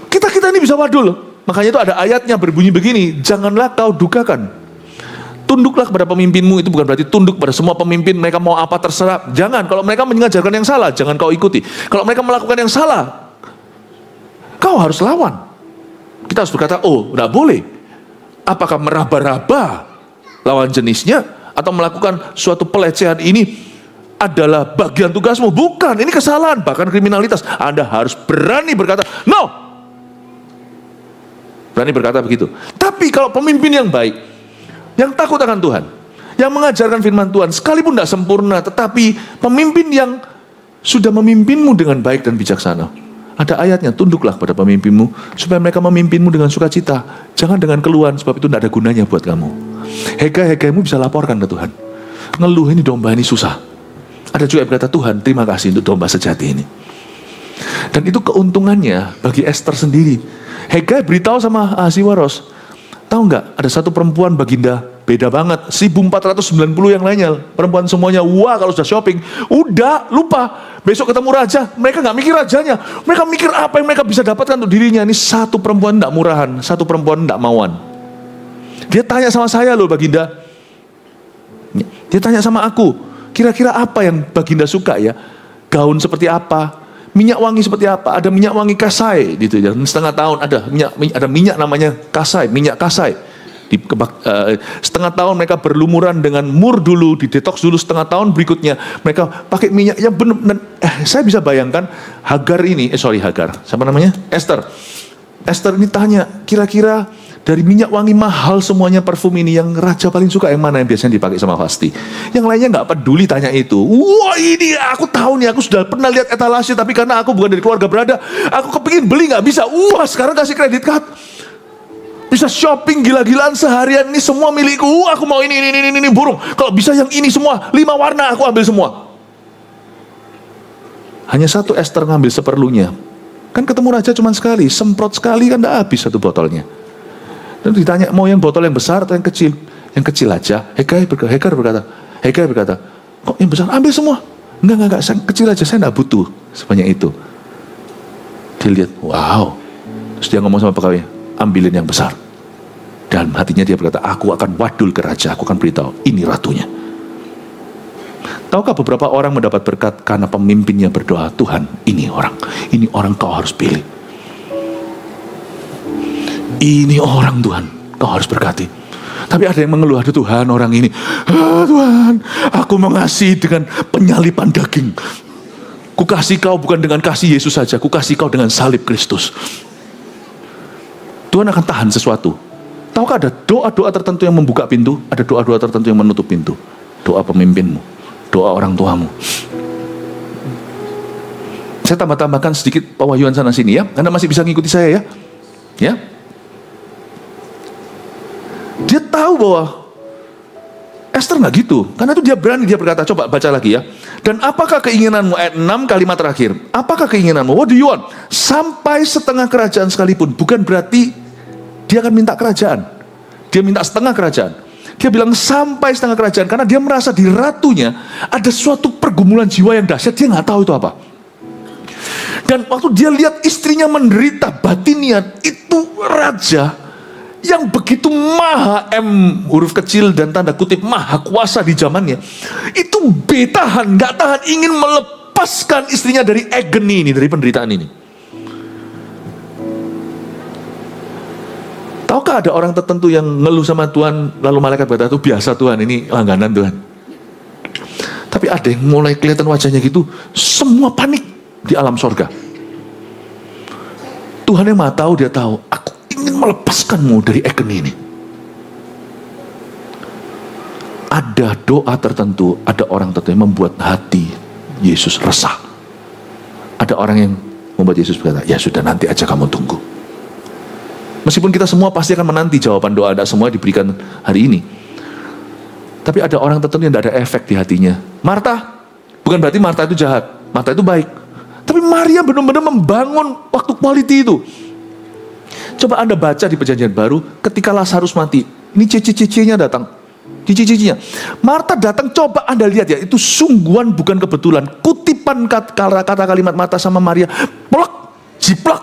kita ini bisa wadul. Makanya itu ada ayatnya berbunyi begini, janganlah kau dukakan. Tunduklah kepada pemimpinmu, itu bukan berarti tunduk pada semua pemimpin, mereka mau apa terserah. Jangan, kalau mereka mengajarkan yang salah, jangan kau ikuti. Kalau mereka melakukan yang salah, kau harus lawan. Kita harus berkata, oh, tidak boleh. Apakah meraba-raba lawan jenisnya, atau melakukan suatu pelecehan ini adalah bagian tugasmu? Bukan, ini kesalahan, bahkan kriminalitas. Anda harus berani berkata, no. Berani berkata begitu. Tapi kalau pemimpin yang baik, yang takut akan Tuhan, yang mengajarkan firman Tuhan, sekalipun tidak sempurna, tetapi pemimpin yang sudah memimpinmu dengan baik dan bijaksana. Ada ayatnya, tunduklah pada pemimpinmu, supaya mereka memimpinmu dengan sukacita, jangan dengan keluhan, sebab itu tidak ada gunanya buat kamu. Hegai-hegaimu bisa laporkan ke Tuhan, ngeluh ini domba ini susah. Ada juga yang berkata, Tuhan terima kasih untuk domba sejati ini. Dan itu keuntungannya bagi Esther sendiri. Hegai beritahu sama Ahasiweros, tahu nggak, ada satu perempuan baginda, beda banget, 1490 yang lainnya, perempuan semuanya, wah kalau sudah shopping, udah lupa, besok ketemu raja, mereka nggak mikir rajanya, mereka mikir apa yang mereka bisa dapatkan untuk dirinya. Ini satu perempuan nggak murahan, satu perempuan nggak mauan. Dia tanya sama saya loh baginda, dia tanya sama aku, kira-kira apa yang baginda suka ya, gaun seperti apa, minyak wangi seperti apa? Ada minyak wangi kasai gitu ya. Setengah tahun ada minyak namanya kasai, minyak kasai. Setengah tahun mereka berlumuran dengan mur dulu, di detox dulu, setengah tahun berikutnya mereka pakai minyak yang benar. Saya bisa bayangkan Hagar ini, siapa namanya? Esther. Esther ini tanya, kira-kira dari minyak wangi mahal semuanya parfum ini, yang raja paling suka yang mana yang biasanya dipakai sama Vasti? Yang lainnya nggak peduli tanya itu. Wah ini aku tahu nih, aku sudah pernah lihat etalase, tapi karena aku bukan dari keluarga berada, aku kepingin beli nggak bisa. Wah sekarang kasih kredit card, bisa shopping gila-gilaan seharian, ini semua milikku. Aku mau ini burung. Kalau bisa yang ini semua 5 warna aku ambil semua. Hanya satu Esther ngambil seperlunya. Kan ketemu raja cuma sekali, semprot sekali kan nggak habis satu botolnya. Dan ditanya mau yang botol yang besar atau yang kecil? Yang kecil aja. Hegai berkata, kok yang besar? Ambil semua. Enggak, yang kecil aja, saya enggak butuh sebanyak itu. Dia lihat, wow. Terus dia ngomong sama pegawainya, ambilin yang besar. Dan hatinya dia berkata, aku akan wadul ke raja, aku akan beritahu, ini ratunya. Tahukah beberapa orang mendapat berkat karena pemimpinnya berdoa, Tuhan, ini orang kau harus pilih. ini orang Tuhan, kau harus berkati. Tapi ada yang mengeluh, aduh Tuhan, orang ini, Tuhan, aku mengasihi dengan penyalipan daging. Ku kasih kau bukan dengan kasih Yesus saja, ku kasih kau dengan salib Kristus. Tuhan akan tahan sesuatu. Tahukah ada doa-doa tertentu yang membuka pintu, ada doa-doa tertentu yang menutup pintu. Doa pemimpinmu, doa orang tuamu. Saya tambah-tambahkan sedikit pewahyuan sana sini ya. Anda masih bisa ngikuti saya ya? Ya. Dia tahu bahwa Esther nggak gitu. Karena itu dia berani, dia berkata, coba baca lagi ya. Dan apakah keinginanmu, ayat 6 kalimat terakhir. Apakah keinginanmu? What do you want? Sampai setengah kerajaan sekalipun. Bukan berarti dia akan minta kerajaan. Dia minta setengah kerajaan. Dia bilang sampai setengah kerajaan. Karena dia merasa di ratunya ada suatu pergumulan jiwa yang dahsyat. Dia nggak tahu itu apa. Dan waktu dia lihat istrinya menderita batinian, itu raja yang begitu maha, M huruf kecil dan tanda kutip maha kuasa di zamannya, itu betahan, nggak tahan, ingin melepaskan istrinya dari agony ini, dari penderitaan ini. Tahukah ada orang tertentu yang ngeluh sama Tuhan, lalu malaikat berkata, itu biasa Tuhan, ini langganan Tuhan. Tapi ada yang mulai kelihatan wajahnya gitu, semua panik di alam sorga. Tuhan yang maha tahu, dia tahu, aku ingin melepaskanmu dari agony ini. Ada doa tertentu, ada orang tertentu yang membuat hati Yesus resah. Ada orang yang membuat Yesus berkata, ya sudah, nanti aja kamu tunggu. Meskipun kita semua pasti akan menanti jawaban doa, tidak semua diberikan hari ini. Tapi ada orang tertentu yang tidak ada efek di hatinya. Marta, bukan berarti Marta itu jahat, Marta itu baik. Tapi Maria benar-benar membangun waktu quality itu. Coba Anda baca di Perjanjian Baru, ketika Lazarus mati, ini cici-cicinya datang. Cici-cicinya. Marta datang, coba Anda lihat ya, itu sungguhan bukan kebetulan. Kutipan kata kalimat Marta sama Maria, plak, jiplak.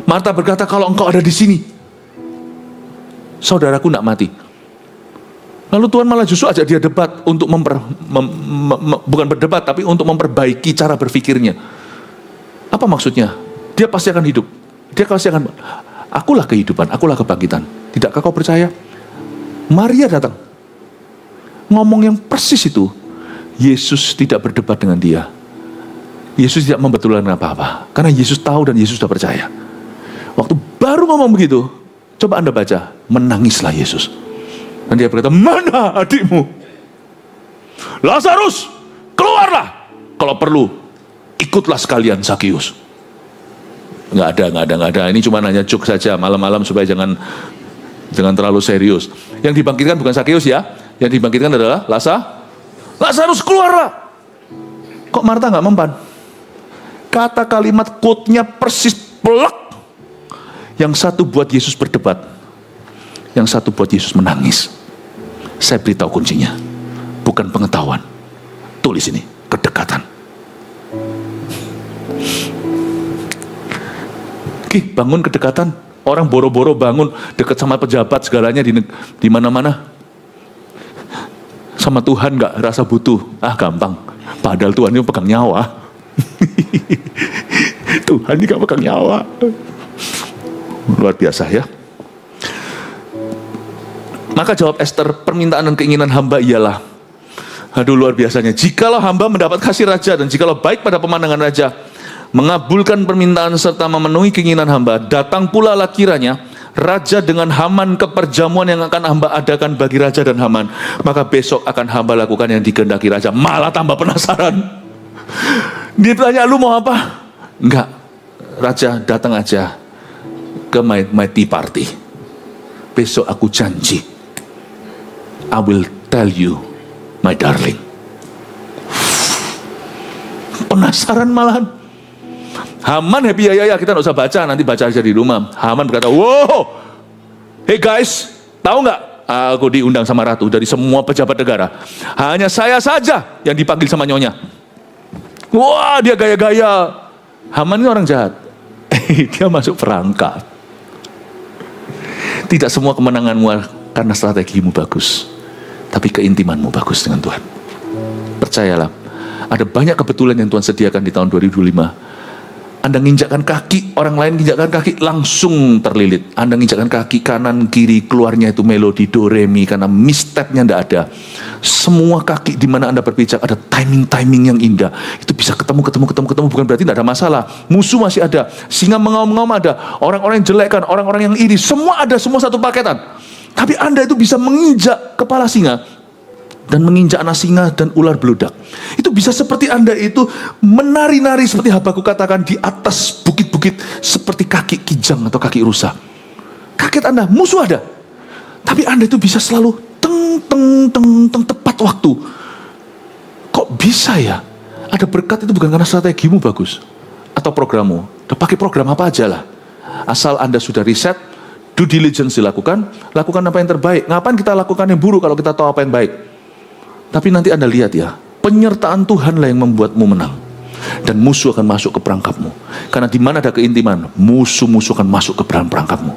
Marta berkata, kalau engkau ada di sini, saudaraku tidak mati. Lalu Tuhan malah justru ajak dia debat untuk bukan berdebat, tapi untuk memperbaiki cara berpikirnya. Apa maksudnya? Dia pasti akan hidup. Dia pasti akan, akulah kehidupan, akulah kebangkitan. Tidakkah kau percaya? Maria datang, ngomong yang persis itu. Yesus tidak berdebat dengan dia. Yesus tidak membetulkan apa-apa, karena Yesus tahu dan Yesus sudah percaya. Waktu baru ngomong begitu, coba Anda baca, menangislah Yesus. Dan dia berkata, mana adikmu? Lazarus, keluarlah. Kalau perlu, ikutlah sekalian Zakius. Nggak ada. Ini cuma hanya joke saja, malam-malam supaya jangan terlalu serius. Yang dibangkitkan bukan Zakius ya. Yang dibangkitkan adalah Lazarus, keluarlah. Kok Marta nggak mempan? Kata kalimat quote-nya persis pelak. Yang satu buat Yesus berdebat, yang satu buat Yesus menangis. Saya beritahu kuncinya, bukan pengetahuan. Tulis ini, kedekatan. Bangun kedekatan. Orang boro-boro bangun dekat sama pejabat segalanya di mana-mana. Sama Tuhan nggak rasa butuh. Gampang. Padahal Tuhan ini pegang nyawa. Tuhan ini gak pegang nyawa. Luar biasa ya. Maka jawab Esther, permintaan dan keinginan hamba ialah, aduh luar biasanya, jikalau hamba mendapat kasih raja dan jikalau baik pada pemandangan raja, mengabulkan permintaan serta memenuhi keinginan hamba, datang pula lah kiranya raja dengan Haman ke perjamuan yang akan hamba adakan bagi raja dan Haman, maka besok akan hamba lakukan yang dikehendaki raja. Malah tambah penasaran. Dia tanya, lu mau apa? Enggak, raja datang aja ke my tea party. Besok aku janji, I will tell you, my darling. Penasaran malahan. Haman happy, ya kita nggak usah baca, nanti baca aja di rumah. Haman berkata, wow, hey guys, tahu nggak? Aku diundang sama ratu dari semua pejabat negara. Hanya saya saja yang dipanggil sama nyonya. Wah, dia gaya-gaya. Haman ini orang jahat. Dia masuk perangkap. Tidak semua kemenanganmu karena strategimu bagus, tapi keintimanmu bagus dengan Tuhan. Percayalah, ada banyak kebetulan yang Tuhan sediakan di tahun 2005 Anda nginjakkan kaki, orang lain nginjakkan kaki, langsung terlilit. Anda nginjakkan kaki kanan, kiri, keluarnya itu melodi do, re, mi, karena misstepnya tidak ada. Semua kaki di mana Anda berpijak ada timing-timing yang indah. Itu bisa ketemu, bukan berarti tidak ada masalah. Musuh masih ada, singa mengaum-ngaum ada, orang-orang yang jelekkan, orang-orang yang iri, semua ada, semua satu paketan. Tapi Anda itu bisa menginjak kepala singa, dan menginjak anak singa dan ular beludak. Itu bisa seperti Anda itu menari-nari seperti Habakuk katakan di atas bukit-bukit seperti kaki kijang atau kaki rusa. Kaget Anda, musuh ada. Tapi Anda itu bisa selalu tepat waktu. Kok bisa ya? Ada berkat itu bukan karena strategimu bagus atau programmu. Udah pakai program apa aja lah. Asal Anda sudah riset, due diligence dilakukan, lakukan apa yang terbaik. Ngapain kita lakukan yang buruk kalau kita tahu apa yang baik? Tapi nanti Anda lihat ya, penyertaan Tuhanlah yang membuatmu menang. Dan musuh akan masuk ke perangkapmu. Karena di mana ada keintiman, musuh-musuh akan masuk ke perangkapmu.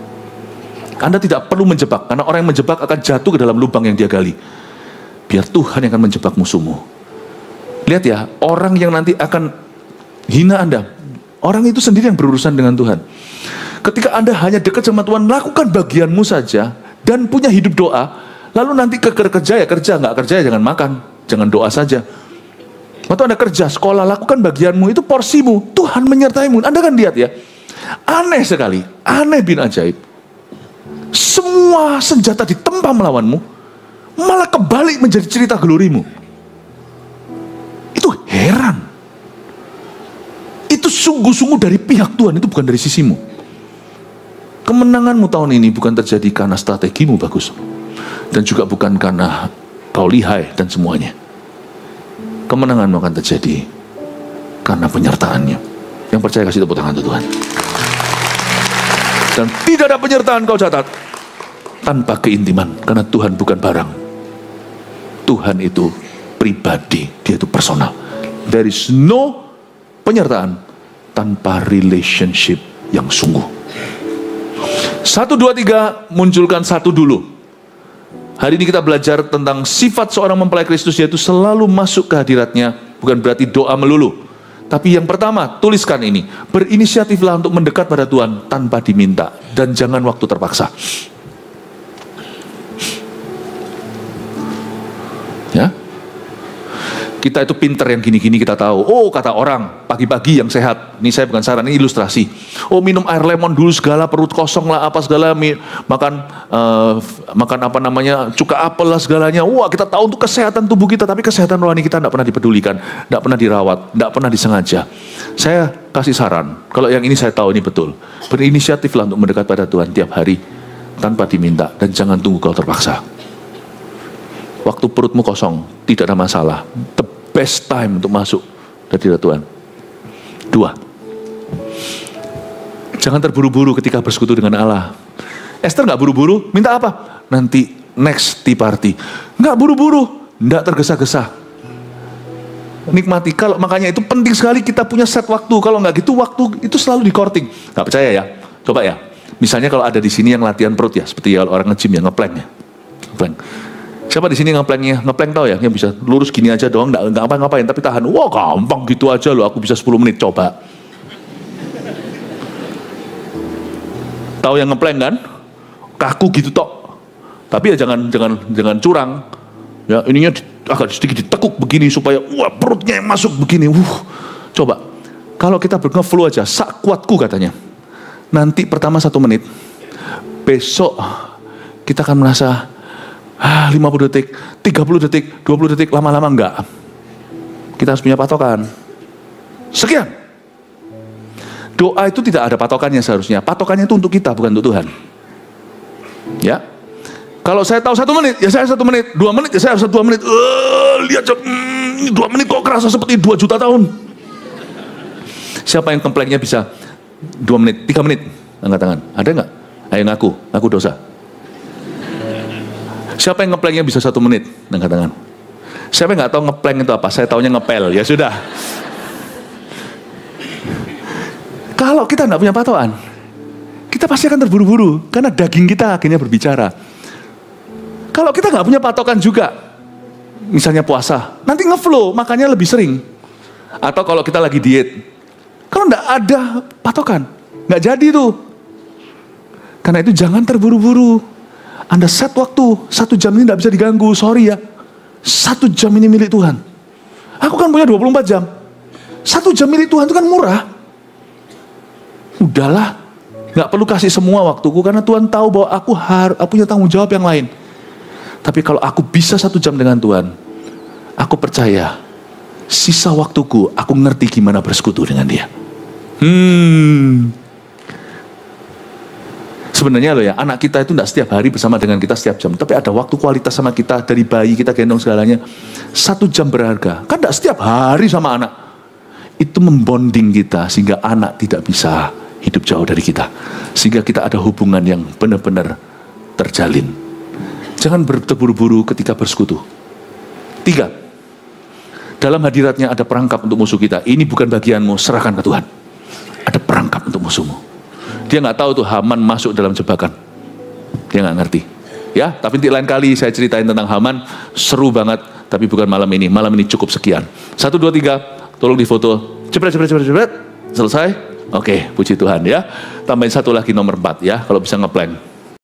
Anda tidak perlu menjebak, karena orang yang menjebak akan jatuh ke dalam lubang yang dia gali. Biar Tuhan yang akan menjebak musuhmu. Lihat ya, orang yang nanti akan hina Anda, orang itu sendiri yang berurusan dengan Tuhan. Ketika Anda hanya dekat sama Tuhan, lakukan bagianmu saja, dan punya hidup doa. Lalu nanti kerja ya kerja, nggak kerja ya jangan makan, jangan doa saja. Waktu Anda kerja, sekolah, lakukan bagianmu, itu porsimu, Tuhan menyertaimu. Anda kan lihat ya, aneh sekali, aneh bin ajaib. Semua senjata ditempa melawanmu, malah kebalik menjadi cerita glorimu. Itu heran. Itu sungguh-sungguh dari pihak Tuhan, itu bukan dari sisimu. Kemenanganmu tahun ini bukan terjadi karena strategimu bagus. Dan juga bukan karena kau lihai dan semuanya. Kemenanganmu akan terjadi karena penyertaannya. Yang percaya kasih tepuk tangan untuk Tuhan. Dan tidak ada penyertaan kau catat tanpa keintiman. Karena Tuhan bukan barang. Tuhan itu pribadi. Dia itu personal. There is no penyertaan tanpa relationship yang sungguh. 1, 2, 3 munculkan satu dulu. Hari ini kita belajar tentang sifat seorang mempelai Kristus, yaitu selalu masuk ke hadiratnya. Bukan berarti doa melulu. Tapi yang pertama, tuliskan ini. Berinisiatiflah untuk mendekat pada Tuhan tanpa diminta. Dan jangan waktu terpaksa. Ya, kita itu pinter yang gini-gini kita tahu. Oh, kata orang, pagi-pagi yang sehat. Ini saya bukan saran, ini ilustrasi. Oh, minum air lemon dulu segala, perut kosong lah, apa segala. Makan apa namanya, cuka apel lah segalanya. Wah, kita tahu untuk kesehatan tubuh kita, tapi kesehatan rohani kita tidak pernah dipedulikan, tidak pernah dirawat, tidak pernah disengaja. Saya kasih saran, kalau yang ini saya tahu ini betul. Berinisiatiflah untuk mendekat pada Tuhan tiap hari, tanpa diminta, dan jangan tunggu kau terpaksa. Waktu perutmu kosong, tidak ada masalah. The best time untuk masuk ke hadirat Tuhan. 2, jangan terburu-buru ketika bersekutu dengan Allah. Esther nggak buru-buru, minta apa? Nanti next tea party. Nggak buru-buru, nggak tergesa-gesa. Nikmati. Kalau makanya itu penting sekali kita punya set waktu. Kalau nggak gitu, waktu itu selalu di courting. Nggak percaya ya? Coba ya. Misalnya kalau ada di sini yang latihan perut ya, seperti kalau orang nge-gym ya, ngeplank ya. Ngeplank. Siapa di sini ngeplanknya? Ngeplank tahu ya? Yang bisa lurus gini aja doang, nggak ngapa-ngapain, tapi tahan. Wah, gampang gitu aja loh. Aku bisa 10 menit, coba. Tahu yang ngeplank kan? Kaku gitu tok. Tapi ya jangan curang. Ya, ininya agak sedikit ditekuk begini supaya wah perutnya yang masuk begini. Coba. Kalau kita nge-flow aja, sak kuatku katanya. Nanti pertama 1 menit. Besok kita akan merasa 50 detik, 30 detik, 20 detik, lama-lama enggak. Kita harus punya patokan. Sekian. Doa itu tidak ada patokannya seharusnya. Patokannya itu untuk kita, bukan untuk Tuhan. Ya. Kalau saya tahu 1 menit, ya saya 1 menit. 2 menit, ya saya 2 menit. Lihat, 2 menit kok kerasa seperti 2 juta tahun. Siapa yang komplainnya bisa 2 menit, 3 menit? Angkat tangan. Ada nggak? Ayo ngaku dosa. Siapa yang ngeplanknya bisa 1 menit? Angkat tangan. Siapa yang nggak tahu ngeplank itu apa? Saya taunya ngepel. Ya sudah. Kalau kita nggak punya patokan, kita pasti akan terburu-buru karena daging kita akhirnya berbicara. Kalau kita nggak punya patokan juga, misalnya puasa, nanti ngeflow, makannya lebih sering. Atau kalau kita lagi diet, Kalau enggak ada patokan, enggak jadi tuh. Karena itu jangan terburu-buru. Anda set waktu, 1 jam ini enggak bisa diganggu, sorry ya. 1 jam ini milik Tuhan. Aku kan punya 24 jam. 1 jam milik Tuhan itu kan murah. Udahlah, nggak perlu kasih semua waktuku karena Tuhan tahu bahwa aku punya tanggung jawab yang lain. Tapi kalau aku bisa 1 jam dengan Tuhan, aku percaya sisa waktuku aku ngerti gimana bersekutu dengan Dia. Sebenarnya loh ya, anak kita itu tidak setiap hari bersama dengan kita setiap jam, tapi ada waktu kualitas sama kita, dari bayi kita gendong segalanya. 1 jam berharga, kan tidak setiap hari sama anak. Itu membonding kita sehingga anak tidak bisa hidup jauh dari kita, sehingga kita ada hubungan yang benar-benar terjalin. Jangan terburu-buru ketika bersekutu. 3, dalam hadiratnya ada perangkap untuk musuh kita. Ini bukan bagianmu, serahkan ke Tuhan. Ada perangkap untuk musuhmu. Dia nggak tahu tuh Haman masuk dalam jebakan, dia nggak ngerti. Ya, tapi nanti lain kali saya ceritain tentang Haman, seru banget. Tapi bukan malam ini cukup sekian. 1, 2, 3, tolong difoto. Cepet, selesai. Oke, puji Tuhan ya. Tambahin 1 lagi nomor 4 ya, kalau bisa ngeplank.